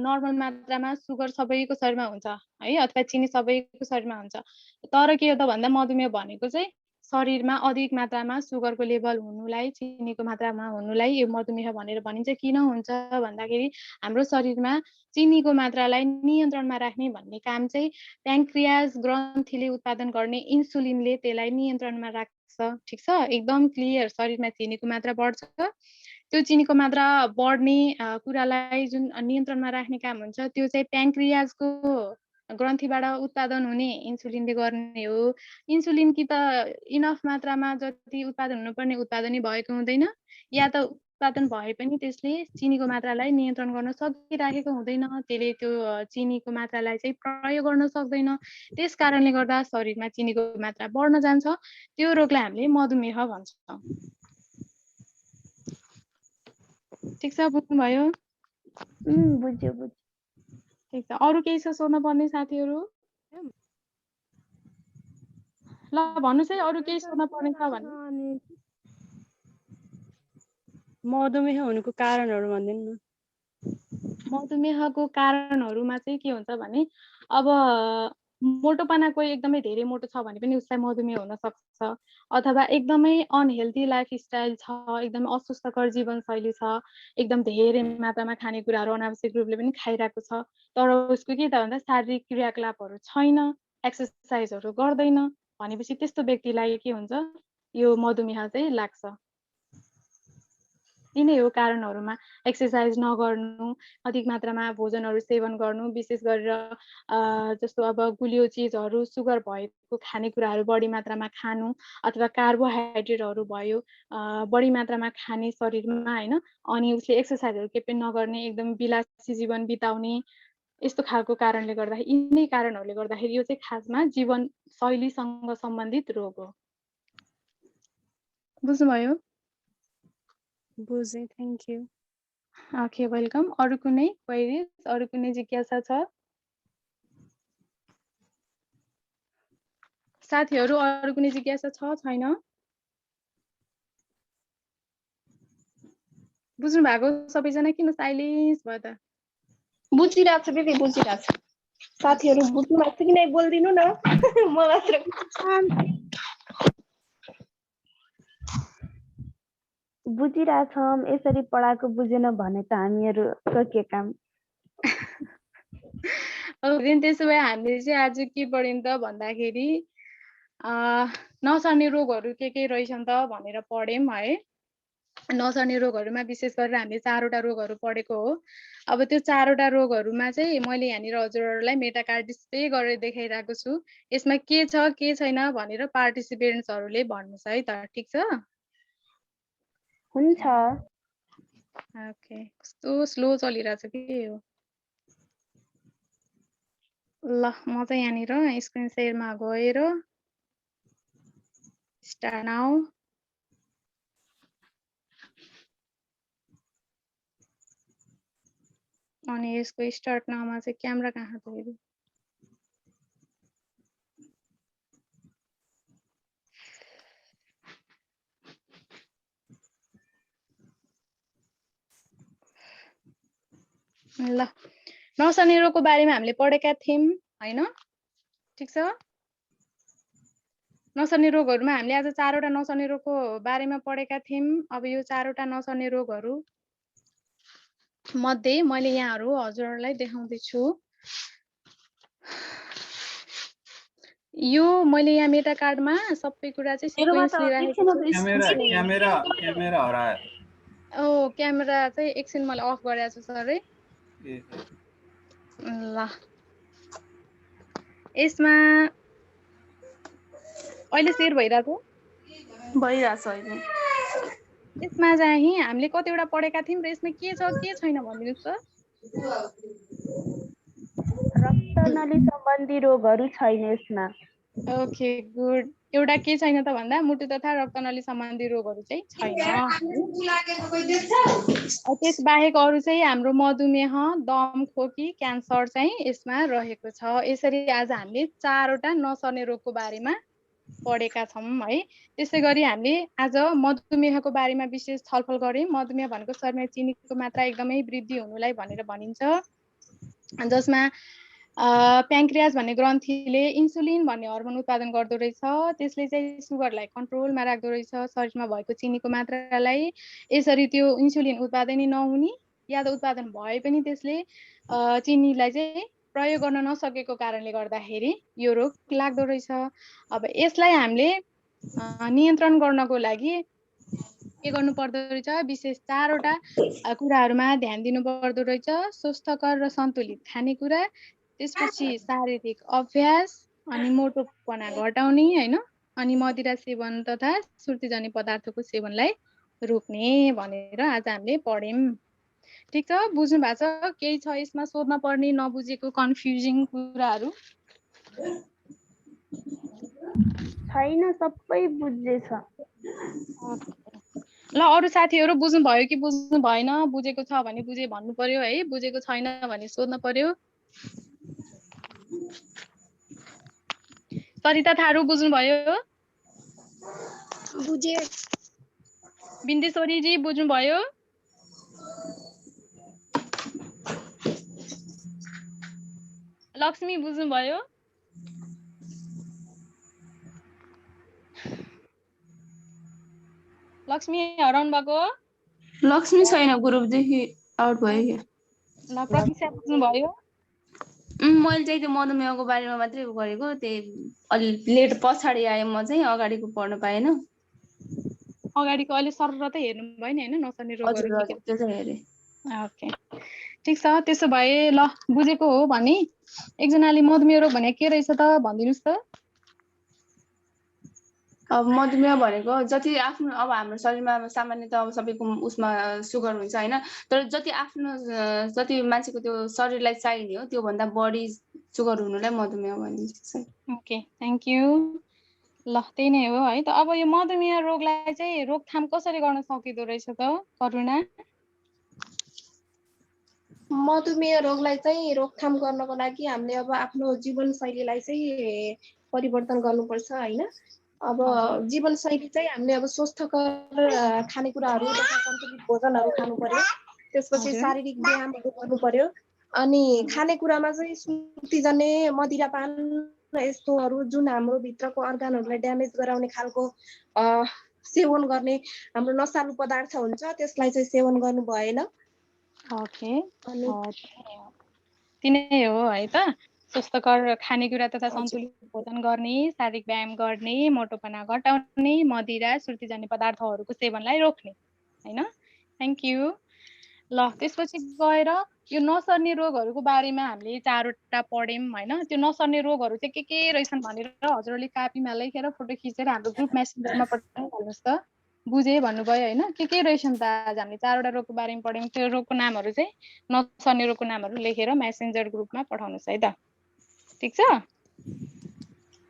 नर्मल मात्रामा सुगर सबैको शरीरमा हुन्छ है, अथवा चिनी सबैको शरीरमा हुन्छ। तर के हो त भन्दा मधुमेह भनेको चाहिँ शरीरमा अधिक मात्रामा सुगरको लेभल हुनुलाई, चिनीको मात्रामा हुनुलाई यो मधुमेह भनेर भनिन्छ। किन हुन्छ भन्दाखेरि हाम्रो शरीरमा चिनीको मात्रालाई नियन्त्रणमा राख्ने भन्ने काम चाहिँ प्यानक्रियाज ग्रन्थीले उत्पादन गर्ने इन्सुलिनले त्यसलाई नियन्त्रणमा राख्छ। ठिक छ, एकदम क्लियर। शरीरमा चिनीको मात्रा बढ्छ, त्यो चिनीको मात्रा बढ्ने कुरालाई जुन नियन्त्रणमा राख्ने काम हुन्छ त्यो चाहिँ प्यानक्रियाजको ग्रन्थीबाट उत्पादन हुने इन्सुलिनले गर्ने हो। इन्सुलिन कि त इनफ मात्रामा जति उत्पादन हुनुपर्ने उत्पादनै भएको हुँदैन, या त उत्पादन भए पनि त्यसले चिनीको मात्रालाई नियन्त्रण गर्न सकिराखेको हुँदैन, त्यसले त्यो चिनीको मात्रालाई चाहिँ प्रयोग गर्न सक्दैन। त्यस कारणले गर्दा शरीरमा चिनीको मात्रा बढ्न जान्छ। त्यो रोगलाई हामीले मधुमेह भन्छौँ। ठिक छ, बुझ्नुभयो? बुझ्यो बुझ्यो। ठिक छ, अरू केही छ सोध्न पर्ने साथीहरू? ल भन्नुहोस् है, अरू केही सोध्न पर्ने छ भने। मधुमेह हुनुको कारणहरू भनिदिनु न। मधुमेहको कारणहरूमा चाहिँ के हुन्छ भने, अब मोटोपना कोही एकदमै धेरै मोटो छ भने पनि उसलाई मधुमेह हुन सक्छ, अथवा एकदमै अनहेल्दी लाइफस्टाइल छ, एकदमै अस्वस्थकर जीवनशैली छ, एकदम धेरै मात्रामा खानेकुराहरू अनावश्यक रूपले पनि खाइरहेको छ, तर उसको के त भन्दा शारीरिक क्रियाकलापहरू छैन, एक्सर्साइजहरू गर्दैन भनेपछि त्यस्तो व्यक्तिलाई के हुन्छ, यो मधुमेह चाहिँ लाग्छ। यी नै हो कारणहरूमा। एक्सर्साइज नगर्नु, अधिक मात्रामा भोजनहरू सेवन गर्नु, विशेष गरेर जस्तो अब गुलियो चिजहरू, सुगर भएको खानेकुराहरू बढी मात्रामा खानु, अथवा कार्बोहाइड्रेटहरू भयो बढी मात्रामा खाने शरीरमा होइन, अनि उसले एक्सर्साइजहरू केही पनि नगर्ने, एकदम विलासी जीवन बिताउने, यस्तो खालको कारणले गर्दाखेरि, यिनै कारणहरूले गर्दाखेरि यो चाहिँ खासमा जीवनशैलीसँग सम्बन्धित रोग हो। बुझ्नुभयो? बुझेँ, थ्याङ्क यू। Okay, welcome. अरू कुनै क्वेरिज, अरू कुनै जिज्ञासा छ साथीहरू? अरू कुनै जिज्ञासा छ छैन? बुझ्नु भएको सबैजना? किन साइलेन्स भयो त? बुझिरहेको छु दिदी, बुझिरहेको छु। साथीहरू बुझ्नु भएको छ कि नै बोलिदिनु न। म मात्र बुझिरहेछौँ। यसरी पढाएको बुझेन भने त हामीहरूको के काम। त्यसो भए हामीले चाहिँ आज के पढ्यौँ त भन्दाखेरि नसर्ने रोगहरू के रहेछन् त भनेर पढ्यौँ है। नसर्ने रोगहरूमा विशेष गरेर हामीले 4वटा रोगहरू पढेको हो। अब त्यो 4वटा रोगहरूमा चाहिँ मैले यहाँनिर हजुरहरूलाई मेटा कार्ड डिस्प्ले गरेर देखाइरहेको छु। यसमा के छ के छैन भनेर पार्टिसिपेन्ट्सहरूले भन्नुहोस् है त, ठिक छ? हुन्छ। ओके, कस्तो स्लो चलिरहेछ के हो। ल म चाहिँ यहाँनिर स्क्रिन सेयरमा गएर स्टार्ट नाउ। अनि यसको स्टार्ट नाउमा चाहिँ क्यामेरा कहाँ छ फेरि? ल, नसर्ने रोगको बारेमा हामीले पढेका थियौँ हैन, ठिक छ? नसर्ने रोगहरूमा हामीले आज 4वटा नसर्ने रोगको बारेमा पढेका थियौँ। अब यो 4वटा नसर्ने रोगहरू मध्ये मैले यहाँहरू हजुरहरूलाई देखाउँदैछु। यो मैले यहाँ मेटा कार्डमा सबै कुरा चाहिँ सिक्वेन्स लिइराखेको छु। क्यामेरा हरायो। ओ, क्यामेरा चाहिँ एकछिन मैले अफ गरेको छु सर है। ल, यसमा अहिले शेयर भइरहेको? भइरहेछ अहिले। यसमा चाहिँ हामीले कतिवटा पढेका थियौँ र यसमा के छ के छैन भनिदिनुहोस् त। रक्तनली सम्बन्धी रोगहरू छैन यसमा। Okay, good. एउटा के छैन त भन्दा मुटु तथा रक्तनली सम्बन्धी रोगहरू चाहिँ छैन। त्यस बाहेक अरू चाहिँ हाम्रो मधुमेह, दम, खोकी, क्यान्सर चाहिँ यसमा रहेको छ। यसरी आज हामीले 4वटा नसर्ने रोगको बारेमा पढेका छौँ है। त्यसै गरी हामीले आज मधुमेहको बारेमा विशेष छलफल गऱ्यौँ। मधुमेह भनेको शरीरमा चिनीको मात्रा एकदमै वृद्धि हुनुलाई भनेर भनिन्छ, जसमा प्याङ्क्रियास भन्ने ग्रन्थीले इन्सुलिन भन्ने हर्मोन उत्पादन गर्दो रहेछ। त्यसले चाहिँ सुगरलाई कन्ट्रोलमा राख्दो रहेछ, शरीरमा भएको चिनीको मात्रालाई। यसरी त्यो इन्सुलिन उत्पादनै नहुने या त उत्पादन भए पनि त्यसले चिनीलाई चाहिँ प्रयोग गर्न नसकेको कारणले गर्दाखेरि यो रोग लाग्दो रहेछ। अब यसलाई हामीले नियन्त्रण गर्नको लागि के गर्नु पर्दो रहेछ, विशेष 4वटा कुराहरूमा ध्यान दिनु पर्दो रहेछ। स्वस्थकर र सन्तुलित खानेकुरा, त्यसपछि शारीरिक अभ्यास, अनि मोटोपना घटाउने हैन, अनि मदिरा सेवन तथा सुर्तीजन्य पदार्थको सेवनलाई रोक्ने भनेर आज हामीले पढ्यौँ। ठिक छ? बुझ्नु भएको छ? केही छ यसमा सोध्न पर्ने, नबुझेको, कन्फ्युजिङ कुराहरू? छैन, सबै बुझेछ। ल अरू साथीहरू बुझ्नु भयो कि बुझ्नु भएन? बुझेको छ भने बुझे भन्नु पर्यो है, बुझेको छैन भने सोध्नु पर्यो। सरिता थारू बुझ्नु भयो? बुझे। बिन्देश्वरी जी बुझ्नु भयो? लक्ष्मी बुझ्नु भयो? लक्ष्मी हराउनु भएको? लक्ष्मी छैन, ग्रुपदेखि आउट भयो। ल प्रतीक्षा बुझ्नु भयो? मैले चाहिँ त्यो मधुमेहको बारेमा मात्रै गरेको, त्यही अलि लेट पछाडि आएँ, म चाहिँ अगाडिको पढ्न पाएन। अगाडिको अलि सरर त हेर्नु भयो नि हैन, नसर्ने रोगहरू हजुर हजुर, त्यो चाहिँ हेरेँ। ओके ठीक छ। त्यसो भए ल बुझेको हो भने एकजनाले मधुमेह रोग भने के रहेछ त भनिदिनुस् त। अब मधुमेह भनेको जति आफ्नो अब हाम्रो शरीरमा सामान्य त अब सबैको उसमा सुगर हुन्छ हैन, तर जति आफ्नो जति मान्छेको त्यो शरीरलाई चाहिने हो त्यो भन्दा बढी सुगर हुनुलाई मधुमेह भनिन्छ। Okay thank you. ल त्यही नै हो है त। अब यो मधुमेह रोगलाई चाहिँ रोकथाम कसरी गर्न सकिदो रहेछ त करुणा? मधुमेह रोगलाई चाहिँ रोकथाम गर्नको लागि हामीले अब आफ्नो जीवनशैलीलाई चाहिँ परिवर्तन गर्नुपर्छ हैन। अब जीवनशैली चाहिँ हामीले अब स्वस्थकर खानेकुराहरू तथा सन्तुलित भोजनहरू खानु पर्यो। त्यसपछि शारीरिक व्यायामहरू गर्नु पर्यो। अनि खानेकुरामा चाहिँ सुर्तीजन्य मदिरापान यस्तोहरू जुन हाम्रो भित्रको अर्गानहरूलाई ड्यामेज गराउने खालको सेवन गर्ने हाम्रो नसालु पदार्थ हुन्छ त्यसलाई चाहिँ सेवन गर्नु भएन। ओके तिनै हो है त। स्वस्थकर खानेकुरा तथा सन्तुलित भोजन गर्ने, शारीरिक व्यायाम गर्ने, मोटोपना घटाउने, मदिरा सुर्तीजन्य पदार्थहरूको सेवनलाई रोक्ने हैन। Thank you. ल त्यसपछि गएर यो नसर्ने रोगहरूको बारेमा हामीले 4वटा पढ्यौं हैन। त्यो नसर्ने रोगहरू चाहिँ के रहेछन् भनेर हजुरले कापीमा लेखेर फोटो खिचेर हाम्रो ग्रुप मेसेन्जरमा पठाइहाल्नुस् त। बुझे भन्नुभयो हैन। के रहेछन् त आज हामीले 4वटा रोगको बारेमा पढ्यौं। त्यो रोगको नामहरू चाहिँ नसर्ने रोगको नामहरू लेखेर मेसेन्जर ग्रुपमा पठाउनुस् है त। ठीक छ?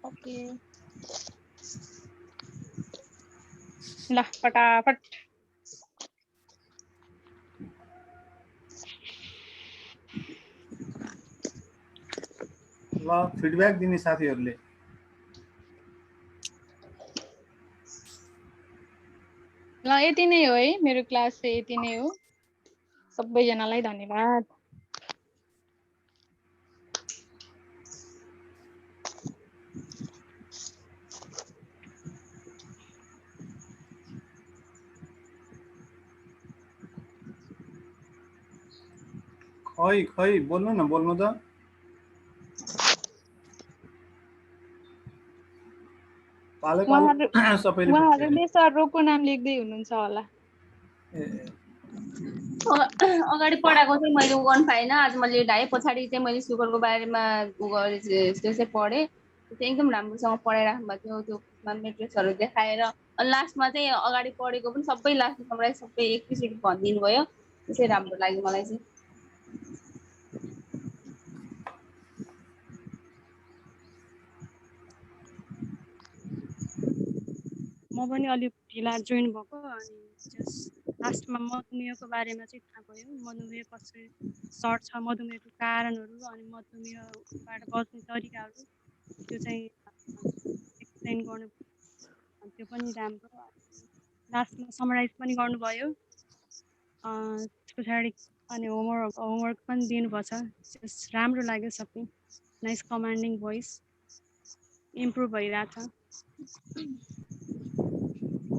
ओके ल फटाफट ल फिडब्याक दिने साथीहरूले। ल यति नै हो है, मेरो क्लास चाहिँ यति नै हो। सबैजनालाई धन्यवाद। खै बोल्नु न, बोल्नु त। उहाँहरूले सर रोगको नाम लेख्दै हुनुहुन्छ होला। अगाडि पढाएको चाहिँ मैले गर्न पाएन, आज मैले लेट आएँ। पछाडि चाहिँ मैले सुगरको बारेमा त्यो चाहिँ पढेँ। त्यो चाहिँ एकदम राम्रोसँग पढाइराख्नु भएको थियो। त्यो मेट्रिक्सहरू देखाएर अनि लास्टमा चाहिँ अगाडि पढेको पनि सबै लास्टमा समराइज सबै एकैचोटि भनिदिनु भयो। त्यो चाहिँ राम्रो लाग्यो मलाई चाहिँ। म पनि अलिक ढिला जोइन भएको, अनि जस्ट लास्टमा मधुमेहको बारेमा चाहिँ थाहा भयो। मधुमेह कसरी सर्ट छ, मधुमेहको कारणहरू अनि मधुमेहबाट बच्ने तरिकाहरू त्यो चाहिँ एक्सप्लेन गर्नु, त्यो पनि राम्रो। लास्टमा समराइज पनि गर्नुभयो। त्यस पछाडि अनि होमवर्क पनि दिनुभएको छ। जस्ट राम्रो लाग्यो सबै। नाइस कमान्डिङ भोइस, इम्प्रुभ भइरहेछ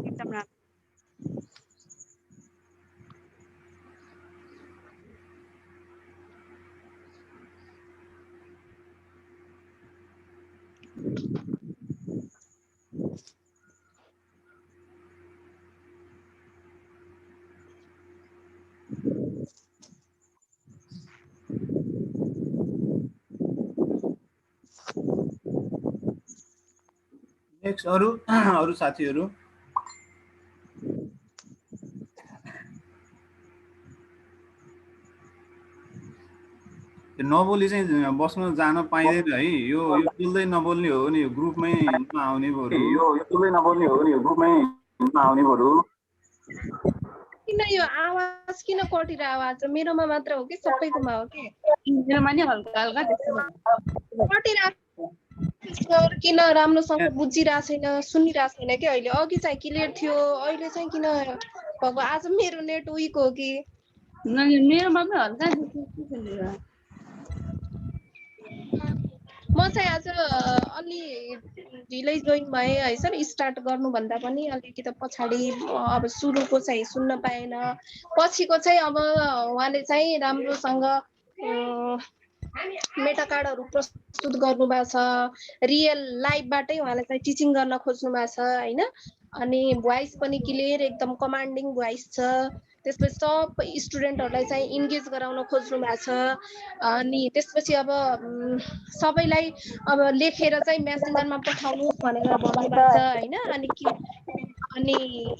एकदम राम्रो। नेक्स्ट अरू साथीहरू। नबोली चाहिँ बस्न जान पाइँदैन है। यो बोल्दै नबोल्ने हो नि ग्रुपमै आउने बरु। यो बोल्दै नबोल्ने हो नि ग्रुपमै आउने बरु। किन यो आवाज किन कटिरहेको आवाज मेरोमा मात्र हो कि सबैकोमा हो कि मेरोमा नि हल्का हल्का त्यस्तो कटिरहेको सर किन राम्रोसँग बुझिरहेको छैन सुनिरहेको छैन कि अहिले अघि चाहिँ क्लियर थियो अहिले चाहिँ किन भएको आज मेरो नेट विक हो कि मेरोमा पनि हल्का म चाहिँ आज अलि ढिलै जोइन भएँ है सर स्टार्ट गर्नुभन्दा पनि अलिकति पछाडि अब सुरुको चाहिँ सुन्न पाएन पछिको चाहिँ अब उहाँले चाहिँ राम्रोसँग मेटा कार्डहरू प्रस्तुत गर्नुभएको छ रियल लाइभबाटै उहाँले चाहिँ टिचिङ गर्न खोज्नु भएको छ होइन अनि भोइस पनि क्लियर एकदम कमान्डिङ भोइस छ त्यसपछि सब स्टुडेन्टहरूलाई चाहिँ इन्गेज गराउन खोज्नु भएको छ अनि त्यसपछि अब सबैलाई अब लेखेर चाहिँ मेसेन्जरमा पठाउनुहोस् भनेर भन्नुभएको छ होइन अनि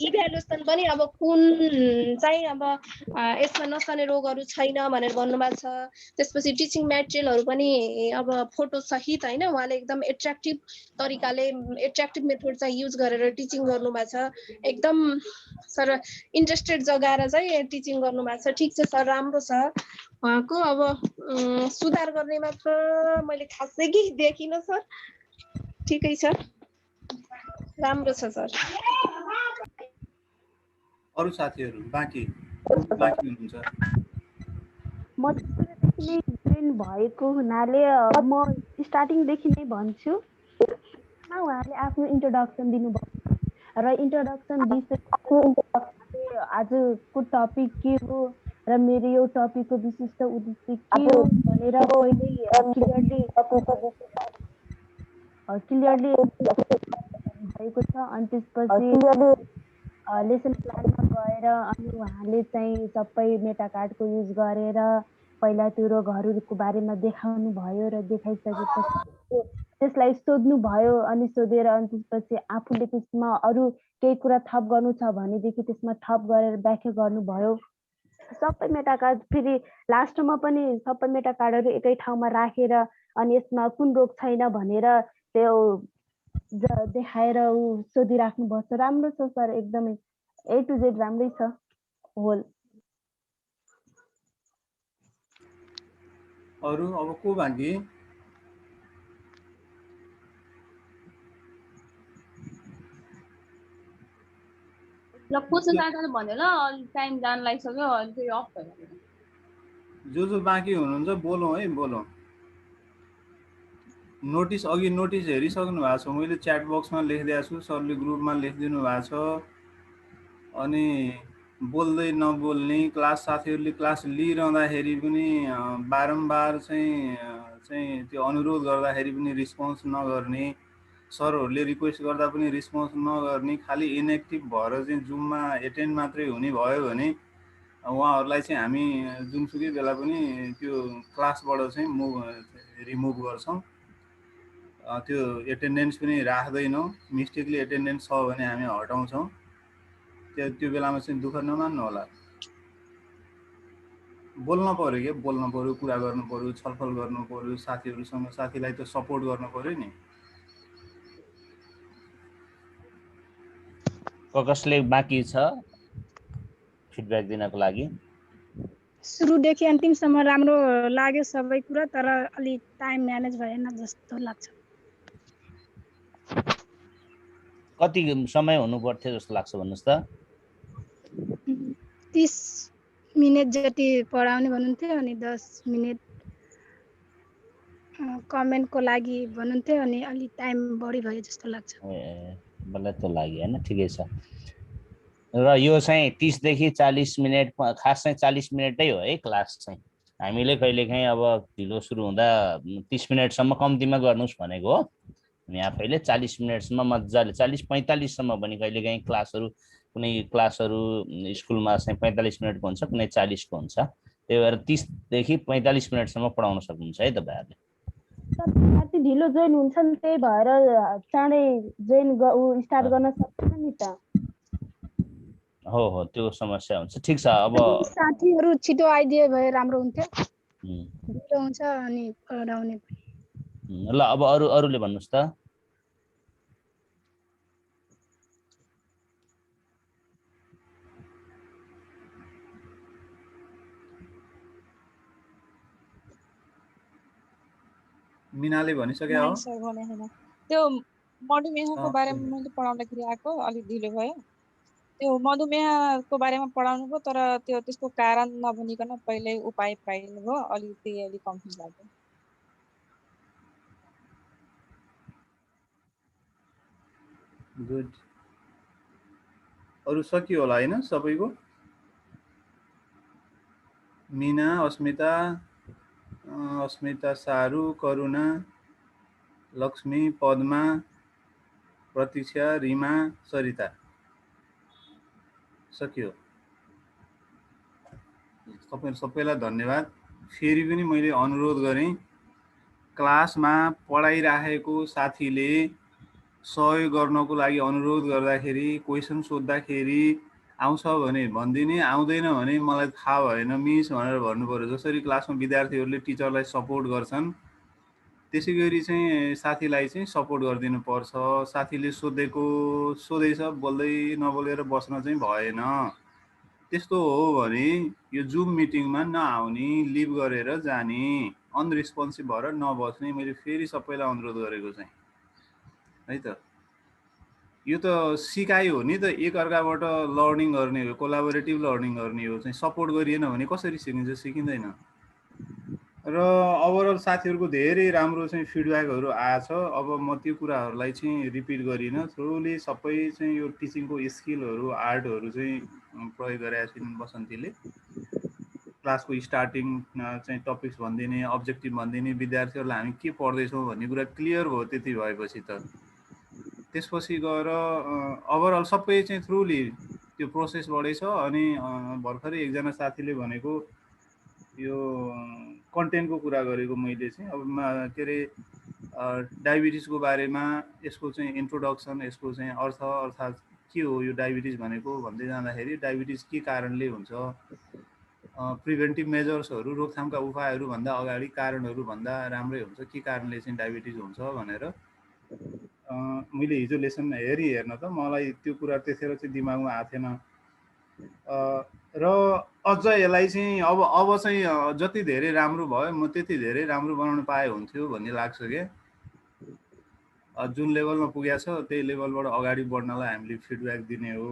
इभ्यालुएसन पनि अब कुन चाहिँ अब यसमा नसर्ने रोगहरू छैन भनेर भन्नुभएको छ त्यसपछि टिचिङ मेटेरियलहरू पनि अब फोटो सहित होइन उहाँले एकदम एट्र्याक्टिभ तरिकाले एट्र्याक्टिभ मेथड चाहिँ युज गरेर टिचिङ गर्नुभएको छ एकदम सर इन्ट्रेस्टेड जगाएर चाहिँ टिचिङ गर्नुभएको छ ठिक छ सर राम्रो छ उहाँको अब सुधार गर्ने मात्र मैले खासै केही देखिनँ सर ठिकै छ राम्रो छ सर अरू साथीहरू बाँकी हुनुहुन्छ म सुरुदेखि नै जोइन भएको हुनाले म स्टार्टिङदेखि नै भन्छु उहाँले आफ्नो इन्ट्रोडक्सन दिनुभयो र इन्ट्रोडक्सन दिइसकेपछि आजको टपिक के हो र मेरो यो टपिकको विशिष्ट उद्देश्य के हो भनेर पहिले क्लियरली भएको छ अनि त्यसपछि लेसन प्लानमा गएर अनि उहाँले चाहिँ सबै मेटा कार्डको युज गरेर पहिला त्यो रोगहरूको बारेमा देखाउनु भयो र देखाइसकेपछि त्यसलाई सोध्नु भयो अनि सोधेर अनि त्यसपछि आफूले त्यसमा अरू केही कुरा थप गर्नु छ भनेदेखि त्यसमा थप गरेर व्याख्या गर्नुभयो सबै मेटा कार्ड फेरि लास्टमा पनि सबै मेटा कार्डहरू एकै ठाउँमा राखेर अनि यसमा कुन रोग छैन भनेर त्यो देखाएर सोधिराख्नु भएको छ राम्रो छ सर एकदमै A to Z राम्रै छ होल अरू अब को बाँकी ल क्वेसन आन्सर भन्यो ल अलि टाइम जान लागिसक्यो अलि फेरि अफ भयो जो बाँकी हुनुहुन्छ बोलौँ है बोलौँ नोटिस अघि नोटिस हेरिसक्नु भएको छ मैले च्याट बक्समा लेखिदिएको छु सरले ग्रुपमा लेखिदिनु भएको छ अनि बोल्दै नबोल्ने क्लास साथीहरूले क्लास लिइरहँदाखेरि पनि बारम्बार चाहिँ त्यो अनुरोध गर्दाखेरि पनि रिस्पोन्स नगर्ने सरहरूले रिक्वेस्ट गर्दा पनि रिस्पोन्स नगर्ने खालि इनएक्टिभ भएर चाहिँ जुममा एटेन्ड मात्रै हुने भयो भने उहाँहरूलाई चाहिँ हामी जुनसुकै बेला पनि त्यो क्लासबाट चाहिँ रिमुभ गर्छौँ त्यो एटेन्डेन्स पनि राख्दैनौँ मिस्टेकली एटेन्डेन्स छ भने हामी हटाउँछौँ त्यो बेलामा चाहिँ दुःख नमान्नु होला बोल्न पर्यो के बोल्न पर्यो कुरा गर्नु पर्यो छलफल गर्नु पर्यो साथीहरूसँग साथीलाई त सपोर्ट गर्नु पर्यो नि कसले बाँकी छ फिडब्याक दिनको लागि सुरुदेखि अन्तिमसम्म राम्रो लाग्यो सबै कुरा तर अलि टाइम म्यानेज भएन जस्तो लाग्छ कति समय हुनु पर्थ्यो जस्तो लाग्छ भन्नुस् त 30 मिनेट जति पढाउने भन्नुहुन्थ्यो अनि 10 मिनेट कमेन्टको लागि भन्नुहुन्थ्यो अनि अलि टाइम बढी भयो जस्तो लाग्छ मलाई त लाग्यो हैन ठिकै छ र यो चाहिँ 30 देखि 40 मिनेट खास चाहिँ 40 मिनेटै हो है क्लास चाहिँ हामीले कहिलेकाहीँ अब ढिलो सुरु हुँदा 30 मिनेटसम्म कम्तीमा गर्नुस् भनेको हो हामी आफैले 40 मिनेटसम्म मजाले 40-45 सम्म पनि कहिलेकाहीँ क्लासहरू कुनै क्लासहरू स्कुलमा चाहिँ 45 मिनेटको हुन्छ कुनै 40 को हुन्छ त्यही भएर 30 देखि 45 मिनेटसम्म पढाउन सक्नुहुन्छ है तपाईहरुले साथी ढिलो जोइन हुन्छ नि त्यही भएर चाँडै जोइन स्टार्ट गर्न सक्छ नि त हो त्यो समस्या हुन्छ ठीक छ अब साथीहरु छिटो आइदिए भए राम्रो हुन्थ्यो ढिलो हुन्छ अनि पढाउने ल अब अरूले भन्नुस् त मिनाले भनिसक्यो हो नाइ सर भने हैन त्यो मधुमेहको बारेमा मैले पढाउँदाखेरि आएको अलिक ढिलो भयो त्यो मधुमेहको बारेमा पढाउनु भयो तर त्यो त्यसको कारण नभनिकन पहिल्यै उपाय पाइनु भयो त्यही अलिक कन्फ्युज लाग्यो गुड अरु सकियो होला हैन सबैको मीना अस्मिता सारू करुणा लक्ष्मी पद्मा प्रतीक्षा रिमा सरिता सकियो सबैलाई धन्यवाद फेरि पनि मैले अनुरोध गरेँ क्लासमा पढाइराखेको साथीले सहयोग गर्नको लागि अनुरोध गर्दाखेरि क्वेशन सोद्धाखेरि आउँछ भने भनिदिने आउँदैन भने मलाई थाहा भएन मिस भनेर भन्नु पर्यो जसरी क्लासमा विद्यार्थीहरूले टिचरलाई सपोर्ट गर्छन् त्यसै गरी चाहिँ साथीलाई चाहिँ सपोर्ट गरिदिनु पर्छ साथीले सोधेछ बोल्दै नबोलेर बस्न चाहिँ भएन त्यस्तो हो भने यो जुम मिटिङमा नआउने लिभ गरेर जाने अनरेस्पोन्सिभ भएर नबस्ने मैले फेरि सबैलाई अनुरोध गरेको चाहिँ है त यो त सिकाइ हो नि त एकअर्काबाट लर्निङ गर्ने हो कोलाबोरेटिभ लर्निङ गर्ने हो चाहिँ सपोर्ट गरिएन भने कसरी सिकिन्छ सिकिँदैन र ओभरअल साथीहरूको धेरै राम्रो चाहिँ फिडब्याकहरू आएछ अब म त्यो कुराहरूलाई चाहिँ रिपिट गरिनँ थ्रुली सबै चाहिँ यो टिचिङको स्किलहरू आर्टहरू चाहिँ प्रयोग गरेका छिन् बसन्तीले क्लासको स्टार्टिङ चाहिँ टपिक्स भनिदिने अब्जेक्टिभ भनिदिने विद्यार्थीहरूलाई हामी के पढ्दैछौँ भन्ने कुरा क्लियर भयो त्यति भएपछि त त्यसपछि गएर ओभरअल सबै चाहिँ थ्रुली त्यो प्रोसेसबाटै छ अनि भर्खरै एकजना साथीले भनेको यो कन्टेन्टको कुरा गरेको मैले चाहिँ अब के अरे डायबिटिजको बारेमा यसको चाहिँ इन्ट्रोडक्सन यसको चाहिँ अर्थ अर्थात् के हो यो डायबिटिज भनेको भन्दै जाँदाखेरि डायबिटिज के कारणले हुन्छ प्रिभेन्टिभ मेजर्सहरू रोकथामका उपायहरू भन्दा अगाडि कारणहरू भन्दा राम्रै हुन्छ के कारणले चाहिँ डायबिटिज हुन्छ भनेर मैले हिजो लेसन हेर्न त मलाई त्यो कुरा त्यतिखेर चाहिँ दिमागमा आएको थिएन र अझ यसलाई चाहिँ अब चाहिँ जति धेरै राम्रो भयो म त्यति धेरै राम्रो बनाउन पाए हुन्थ्यो भन्ने लाग्छ क्या जुन लेभलमा पुगेको छ त्यही लेभलबाट अगाडि बढ्नलाई हामीले फिडब्याक दिने हो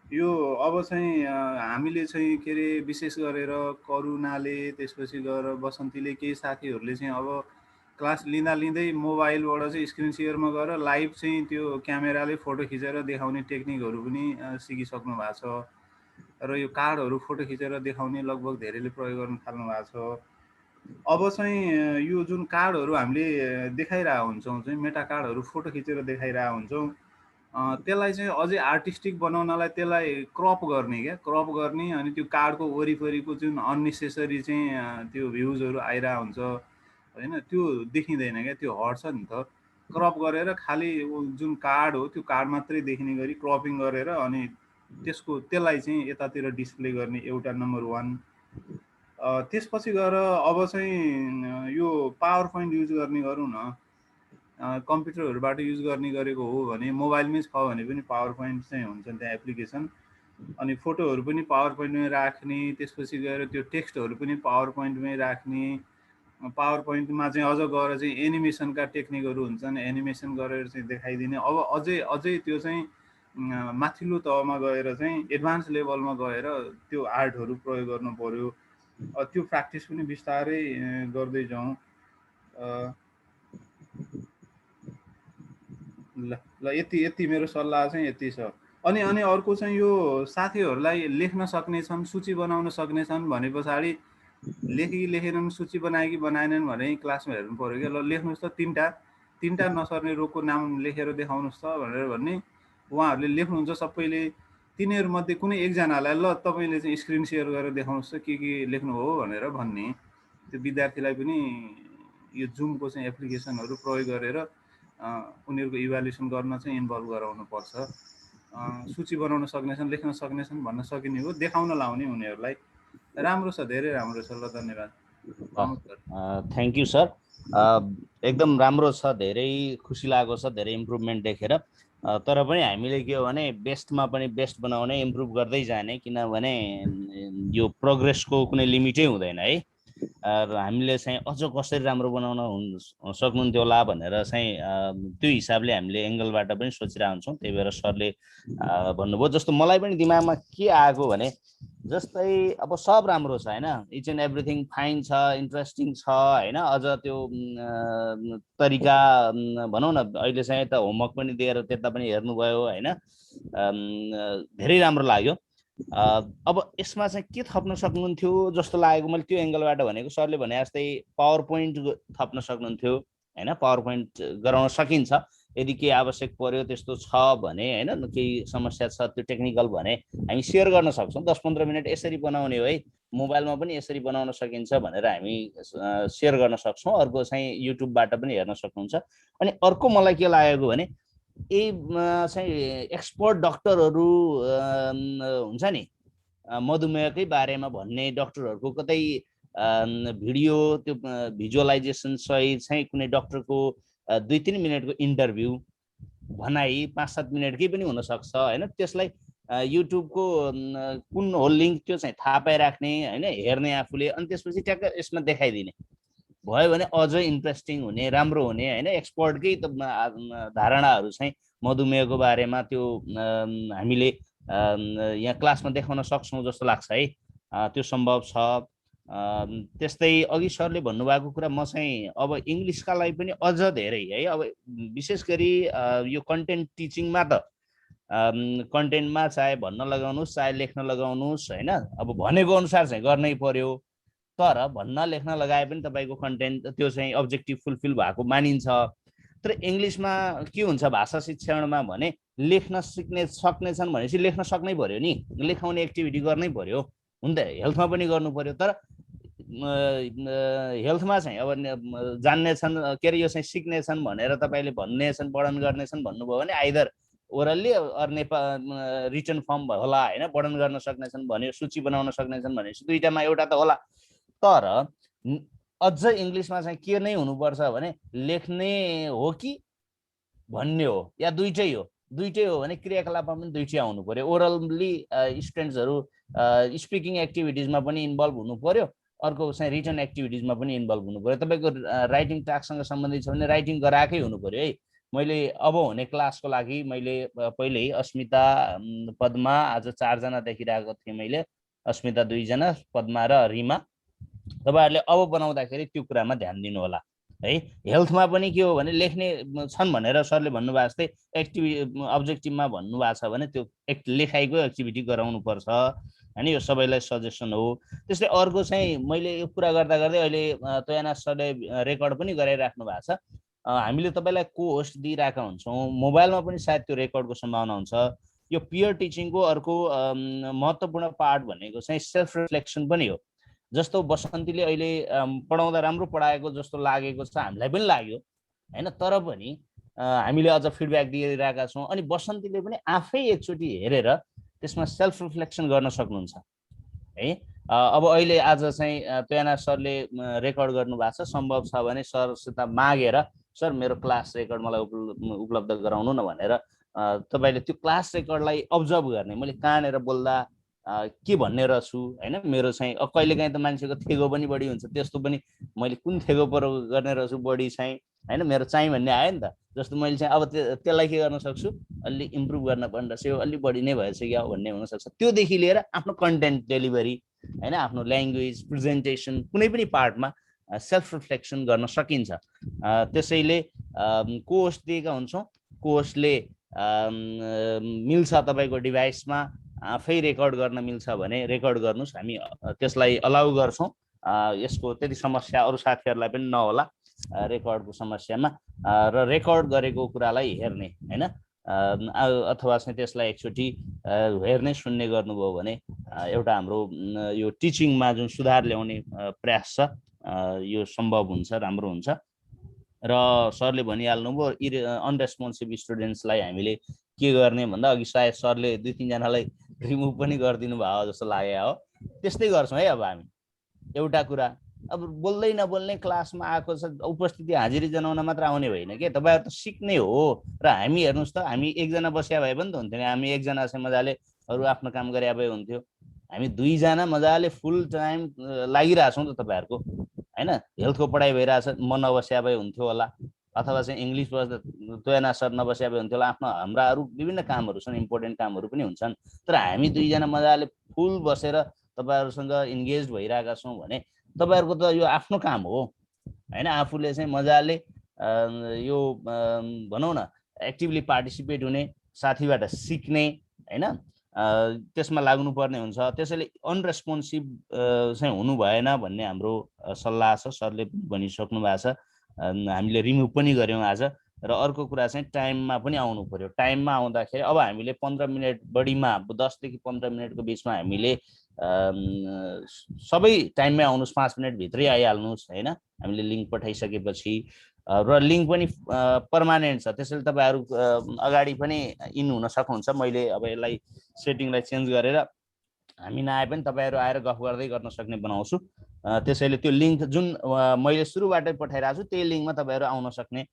यो अब चाहिँ हामीले चाहिँ के अरे विशेष गरेर करुणाले त्यसपछि गएर बसन्तीले केही साथीहरूले चाहिँ अब क्लास लिँदै मोबाइलबाट चाहिँ स्क्रिन सेयरमा गएर लाइभ चाहिँ त्यो क्यामेराले फोटो खिचेर देखाउने टेक्निकहरू पनि सिकिसक्नु भएको छ र यो कार्डहरू फोटो खिचेर देखाउने लगभग धेरैले प्रयोग गर्न थाल्नु भएको छ अब चाहिँ यो जुन कार्डहरू हामीले देखाइरहेको हुन्छौँ चाहिँ मेटा कार्डहरू फोटो खिचेर देखाइरहेको हुन्छौँ त्यसलाई चाहिँ अझै आर्टिस्टिक बनाउनलाई त्यसलाई क्रप गर्ने अनि त्यो कार्डको वरिपरिको जुन अननेसेसरी चाहिँ त्यो भ्युजहरू आइरहेको हुन्छ हैन त्यो देखिँदैन क्या त्यो हट्छ नि त क्रप गरेर खालि जुन कार्ड हो त्यो कार्ड मात्रै देखिने गरी क्रपिङ गरेर अनि त्यसलाई चाहिँ यतातिर डिस्प्ले गर्ने एउटा नम्बर 1 त्यसपछि गएर अब चाहिँ यो पावर पोइन्ट युज गर्ने गरौँ न कम्प्युटरहरूबाट युज गर्ने गरेको हो भने मोबाइलमै छ भने पनि पावर पोइन्ट चाहिँ हुन्छ त्यहाँ एप्लिकेसन अनि फोटोहरू पनि पावर पोइन्टमै राख्ने त्यसपछि गएर त्यो टेक्स्टहरू पनि पावर पोइन्टमै राख्ने पावर पोइन्टमा चाहिँ अझ गएर चाहिँ एनिमेसनका टेक्निकहरू हुन्छन् एनिमेसन गरेर चाहिँ देखाइदिने अब अझै त्यो चाहिँ माथिल्लो तहमा गएर चाहिँ एडभान्स लेभलमा गएर त्यो आर्टहरू प्रयोग गर्नु पर्यो त्यो प्र्याक्टिस पनि बिस्तारै गर्दै जाउँ ल यति मेरो सल्लाह चाहिँ यति छ अनि अर्को चाहिँ यो साथीहरूलाई लेख्न सक्नेछन् सूची बनाउन सक्नेछन् भने पछाडि लेखेनन् सूची बनाए कि बनाएनन् भने क्लासमा हेर्नु पर्यो क्या ल लेख्नुहोस् त तीनटा नसर्ने रोगको नाम लेखेर देखाउनुहोस् त भनेर भन्ने उहाँहरूले लेख्नुहुन्छ सबैले तिनीहरूमध्ये कुनै एकजनालाई ल तपाईँले चाहिँ स्क्रिन सेयर गरेर देखाउनुहोस् त के लेख्नु हो भनेर भन्ने त्यो विद्यार्थीलाई पनि यो जुमको चाहिँ एप्लिकेसनहरू प्रयोग गरेर उनीहरूको इभ्यालुएसन गर्न चाहिँ इन्भल्भ गराउनु पर्छ सूची बनाउन सक्नेछन् लेख्न सक्नेछन् भन्न सकिने हो देखाउन लाउने उनीहरूलाई राम्रो छ धेरै राम्रो छ ल धन्यवाद थ्याङ्क यू सर एकदम राम्रो छ धेरै खुसी लागेको छ धेरै इम्प्रुभमेन्ट देखेर तर पनि हामीले के हो भने बेस्टमा पनि बेस्ट बनाउने इम्प्रुभ गर्दै जाने किनभने यो प्रोग्रेसको कुनै लिमिटै हुँदैन है र हामीले चाहिँ अझ कसरी राम्रो बनाउन सक्नुहुन्थ्यो होला भनेर चाहिँ त्यो हिसाबले हामीले एङ्गलबाट पनि सोचिरहेको हुन्छौँ। त्यही भएर सरले भन्नुभयो। जस्तो मलाई पनि दिमागमा के आएको भने जस्तै अब सब राम्रो छ होइन, इच एन्ड एभ्रिथिङ फाइन छ, इन्ट्रेस्टिङ छ होइन, अझ त्यो तरिका भनौँ न, अहिले चाहिँ त होमवर्क पनि दिएर त्यता पनि हेर्नुभयो होइन, धेरै राम्रो लाग्यो। अब यसमा चाहिँ के थप्न सक्नुहुन्थ्यो जस्तो लागेको मैले त्यो एङ्गलबाट भनेको, सरले भने जस्तै पावर पोइन्ट थप्न सक्नुहुन्थ्यो होइन, पावर पोइन्ट गराउन सकिन्छ यदि केही आवश्यक पर्यो त्यस्तो छ भने होइन, केही समस्या छ त्यो टेक्निकल भने हामी सेयर गर्न सक्छौँ। 10-15 मिनट यसरी बनाउने हो है, मोबाइलमा पनि यसरी बनाउन सकिन्छ भनेर हामी सेयर गर्न सक्छौँ। अर्को चाहिँ युट्युबबाट पनि हेर्न सक्नुहुन्छ। अनि अर्को मलाई के लागेको भने यही चाहिँ एक्सपर्ट डक्टरहरू हुन्छ नि मधुमेहकै बारेमा भन्ने डक्टरहरूको कतै भिडियो त्यो भिजुअलाइजेसन सहित चाहिँ कुनै डक्टरको 2-3 मिनटको इन्टरभ्यू भनाइ 5-7 मिनटकै पनि हुनसक्छ होइन, त्यसलाई युट्युबको कुन हो लिङ्क त्यो चाहिँ थाहा पाइराख्ने होइन, हेर्ने आफूले, अनि त्यसपछि ट्याक्क यसमा देखाइदिने भयो भने अझ इन्ट्रेस्टिङ हुने, राम्रो हुने होइन। एक्सपर्टकै त धारणाहरू चाहिँ मधुमेहको बारेमा त्यो हामीले यहाँ क्लासमा देखाउन सक्छौँ जस्तो लाग्छ है, त्यो सम्भव छ। त्यस्तै अघि सरले भन्नुभएको कुरा म चाहिँ अब इङ्ग्लिसका लागि पनि अझ धेरै है, अब विशेष गरी यो कन्टेन्ट टिचिङमा त कन्टेन्टमा चाहे भन्न लगाउनुहोस् चाहे लेख्न लगाउनुहोस् होइन, अब भनेको अनुसार चाहिँ गर्नै पर्यो। तर भन्न लेख्न लगाए पनि तपाईँको कन्टेन्ट त्यो चाहिँ अब्जेक्टिभ फुलफिल भएको मानिन्छ। तर इङ्ग्लिसमा के हुन्छ भाषा शिक्षणमा भने लेख्न सक्नेछन् भनेपछि लेख्न सक्नै पर्यो नि, लेखाउने एक्टिभिटी गर्नै पर्यो हुन्छ, हेल्थमा पनि गर्नु पर्यो। तर हेल्थमा चाहिँ अब जान्नेछन् के अरे यो चाहिँ सिक्नेछन् भनेर तपाईँले भन्नेछन् पठन गर्नेछन् भन्नुभयो भने आइदर ओरल्ली अरू नेपाल रिटन फर्म होला होइन, पठन गर्न सक्नेछन् भन्यो, सूची बनाउन सक्नेछन् भनेपछि दुईटामा एउटा त होला। तर अझ इङ्ग्लिसमा चाहिँ के नै हुनुपर्छ भने लेख्ने हो कि भन्ने हो या दुइटै हो, दुइटै हो भने क्रियाकलापमा पनि दुइटै आउनु पर्यो। ओरल्ली स्टुडेन्ट्सहरू स्पिकिङ एक्टिभिटिजमा पनि इन्भल्भ हुनु पर्यो, अर्को चाहिँ रिटन एक्टिभिटिजमा पनि इन्भल्भ हुनु पर्यो। तपाईँको राइटिङ टास्कसँग सम्बन्धित छ भने राइटिङ गराएकै हुनु पर्यो है। मैले अब हुने क्लासको लागि मैले पहिल्यै अस्मिता पद्मा आज 4 जना देखिरहेको थिएँ मैले, अस्मिता 2 जना, पद्मा र रिमा। तपाईँहरूले अब बनाउँदाखेरि त्यो कुरामा ध्यान दिनु होला है। हेल्थमा पनि के हो भने लेख्ने छन् भनेर सरले भन्नुभएको जस्तै अब्जेक्टिभमा भन्नुभएको छ भने त्यो लेखाइको एक्टिभिटी गराउनु पर्छ होइन, यो सबैलाई सजेसन हो। त्यस्तै अर्को चाहिँ मैले यो कुरा गर्दा गर्दै अहिले तयाना सरले रेकर्ड पनि गराइराख्नु भएको छ, हामीले तपाईँलाई को होस्ट दिइरहेका हुन्छौँ, मोबाइलमा पनि सायद त्यो रेकर्डको सम्भावना हुन्छ। यो पियर टिचिङको अर्को महत्त्वपूर्ण पार्ट भनेको चाहिँ सेल्फ रिफ्लेक्सन पनि हो। जस्तो बसन्तीले अहिले पढाउँदा राम्रो पढाएको जस्तो लागेको छ, हामीलाई पनि लाग्यो होइन, तर पनि हामीले अझ फिडब्याक दिइरहेका छौँ। अनि बसन्तीले पनि आफै एकचोटि हेरेर त्यसमा सेल्फ रिफ्लेक्सन गर्न सक्नुहुन्छ है। अब अहिले आज चाहिँ तयाना सरले रेकर्ड गर्नुभएको छ, सम्भव छ भने सरसित मागेर सर मेरो क्लास रेकर्ड मलाई उपलब्ध गराउनु न भनेर तपाईँले त्यो क्लास रेकर्डलाई अब्जर्भ गर्ने, मैले कहाँनिर बोल्दा के भन्ने रहेछु होइन, मेरो चाहिँ कहिलेकाहीँ त मान्छेको थेगो पनि बढी हुन्छ, त्यस्तो पनि मैले कुन थेगो पर गर्ने रहेछु बढी चाहिँ होइन, मेरो चाहिँ भन्ने आयो नि त। जस्तो मैले चाहिँ अब त्यसलाई के गर्न सक्छु, अलि इम्प्रुभ गर्न पर्ने रहेछ, यो अलिक बढी नै भएछ क्या भन्ने हुनसक्छ। त्योदेखि लिएर आफ्नो कन्टेन्ट डेलिभरी होइन, आफ्नो ल्याङ्ग्वेज प्रेजेन्टेसन कुनै पनि पार्टमा सेल्फ रिफ्लेक्सन गर्न सकिन्छ। त्यसैले कोर्स दिएका हुन्छौँ, कोर्सले मिल्छ तपाईँको डिभाइसमा आफै रेकर्ड गर्न मिल्छ भने रेकर्ड गर्नुहोस्, हामी त्यसलाई अलाउ गर्छौँ। यसको त्यति समस्या अरू साथीहरूलाई पनि नहोला रेकर्डको समस्यामा, र रेकर्ड गरेको कुरालाई हेर्ने होइन, अथवा चाहिँ त्यसलाई एकचोटि हेर्ने सुन्ने गर्नुभयो भने एउटा हाम्रो यो टिचिङमा जुन सुधार ल्याउने प्रयास छ यो सम्भव हुन्छ, राम्रो हुन्छ। र सरले भनिहाल्नुभयो अनरेस्पोन्सिभ स्टुडेन्ट्सलाई हामीले के गर्ने भन्दा अघि सायद सरले 2-3 जनालाई रिमुभ पनि गरिदिनु भयो जस्तो लाग्यो हो। त्यस्तै गर्छौँ है। अब हामी एउटा कुरा अब बोल्दै नबोल्ने क्लासमा आएको छ, उपस्थिति हाजिरी जनाउन मात्र आउने होइन के, तपाईँहरू त सिक्ने हो। र हामी हेर्नुहोस् त, हामी एकजना बसिया भए पनि त हुन्थ्यो नि, हामी एकजना चाहिँ मजाले अरू आफ्नो काम गरे भए हुन्थ्यो हामी दुईजना मजाले फुल टाइम लागिरहेछौँ त तपाईँहरूको होइन। हेल्थको पढाइ भइरहेछ, म नबस्या भए हुन्थ्यो होला, अथवा चाहिँ इङ्ग्लिस तोयना सर नबस्या भए हुन्थ्यो होला, आफ्नो हाम्रा अरू विभिन्न कामहरू छन्, इम्पोर्टेन्ट कामहरू पनि हुन्छन्। तर हामी दुईजना मजाले फुल बसेर तपाईँहरूसँग इन्गेज भइरहेका छौँ भने तपाईँहरूको त यो आफ्नो काम हो होइन। आफूले चाहिँ मजाले यो भनौँ न एक्टिभली पार्टिसिपेट हुने, साथीबाट सिक्ने होइन, त्यसमा लाग्नुपर्ने हुन्छ। त्यसैले अनरेस्पोन्सिभ चाहिँ हुनु भएन भन्ने हाम्रो सल्लाह छ। सरले भनिसक्नु भएको छ, हामीले रिमुभ पनि गऱ्यौँ आज। र अर्को कुरा चाहिँ टाइममा पनि आउनु पर्यो। टाइममा आउँदाखेरि अब हामीले 15 मिनट बढीमा 10 देखि 15 मिनटको बिचमा हामीले सबै टाइममै आउनुहोस्, 5 मिनटभित्रै आइहाल्नुहोस् होइन। हामीले लिङ्क पठाइसकेपछि र लिङ्क पनि पर्मानेन्ट छ, त्यसैले तपाईँहरू अगाडि पनि इन हुन सक्नुहुन्छ। मैले अब यसलाई सेटिङलाई चेन्ज गरेर हामी नआए पनि तपाईँहरू आएर गफ गर्दै गर्न सक्ने बनाउँछु। त्यसैले त्यो लिङ्क जुन मैले सुरुबाटै पठाइरहेको छु त्यही लिङ्कमा तपाईँहरू आउन सक्ने,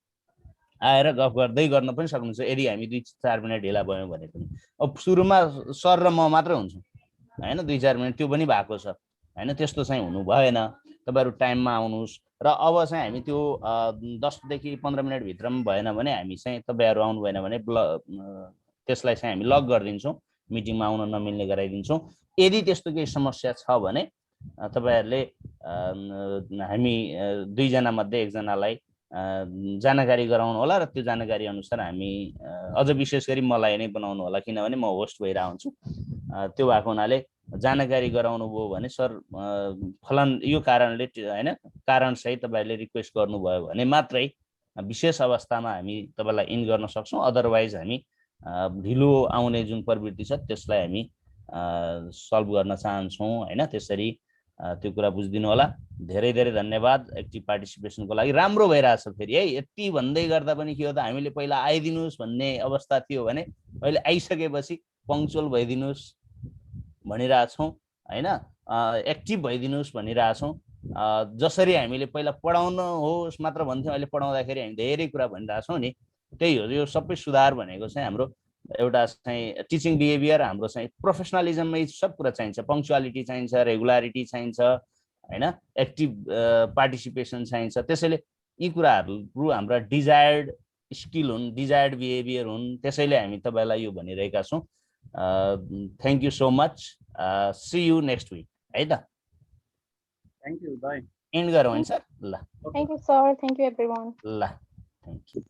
आएर गफ गर्दै गर्न पनि सक्नुहुन्छ यदि हामी 2-4 मिनट ढिला भयौँ भने पनि। अब सुरुमा सर र म मात्र हुन्छौँ होइन, 2-4 मिनट त्यो पनि भएको छ होइन। त्यस्तो चाहिँ हुनु भएन, तपाईँहरू टाइममा आउनुहोस्। र अब चाहिँ हामी त्यो 10 देखि 15 मिनटभित्रमा भएन भने हामी चाहिँ तपाईँहरू आउनु भएन भने त्यसलाई चाहिँ हामी लक गरिदिन्छौँ, मिटिङमा आउन नमिल्ने गराइदिन्छौँ। यदि त्यस्तो केही समस्या छ भने तपाईँहरूले हामी दुईजना मध्ये एकजनालाई जानकारी गराउनु होला र त्यो जानकारी अनुसार हामी अझ विशेष गरी मलाई नै बनाउनु होला, किनभने म होस्ट भइरहेको हुन्छु। त्यो भएको हुनाले जानकारी गराउनु भयो भने सर फलन यो कारणले होइन, कारणसहित तपाईँहरूले रिक्वेस्ट गर्नुभयो भने मात्रै विशेष अवस्थामा हामी तपाईँलाई इन गर्न सक्छौँ। अदरवाइज हामी ढिलो आउने जुन प्रवृत्ति छ त्यसलाई हामी सल्भ गर्न चाहन्छौँ होइन। त्यसरी त्यो कुरा बुझिदिनु होला। धेरै धेरै धन्यवाद एक्टिभ पार्टिसिपेसनको लागि। राम्रो भइरहेछ फेरि है। यति भन्दै गर्दा पनि के हो त, हामीले पहिला आइदिनुहोस् भन्ने अवस्था थियो भने अहिले आइसकेपछि पङ्क्चुअल भइदिनुहोस् भनिरहेछौँ होइन, एक्टिभ भइदिनुहोस् भनिरहेछौँ। जसरी हामीले पहिला पढाउनुहोस् मात्र भन्थ्यौँ, अहिले पढाउँदाखेरि हामी धेरै कुरा भनिरहेछौँ नि, त्यही हो। यो सबै सुधार भनेको चाहिँ हाम्रो एउटा चाहिँ टिचिङ बिहेभियर, हाम्रो चाहिँ प्रोफेसनलिजममै सब कुरा चाहिन्छ। पङ्क्चुअलिटी चाहिन्छ, रेगुलारिटी चाहिन्छ होइन, एक्टिभ पार्टिसिपेसन चाहिन्छ। त्यसैले यी कुराहरू हाम्रा डिजायर्ड स्किल हुन्, डिजायर्ड बिहेभियर हुन्। त्यसैले हामी तपाईँलाई यो भनिरहेका छौँ। Thank you so much. See you next week है त। Thank you, by. एन्ड गरौँ होइन सर? ल thank you sir, thank you everyone. ल थ्याङ्क यू।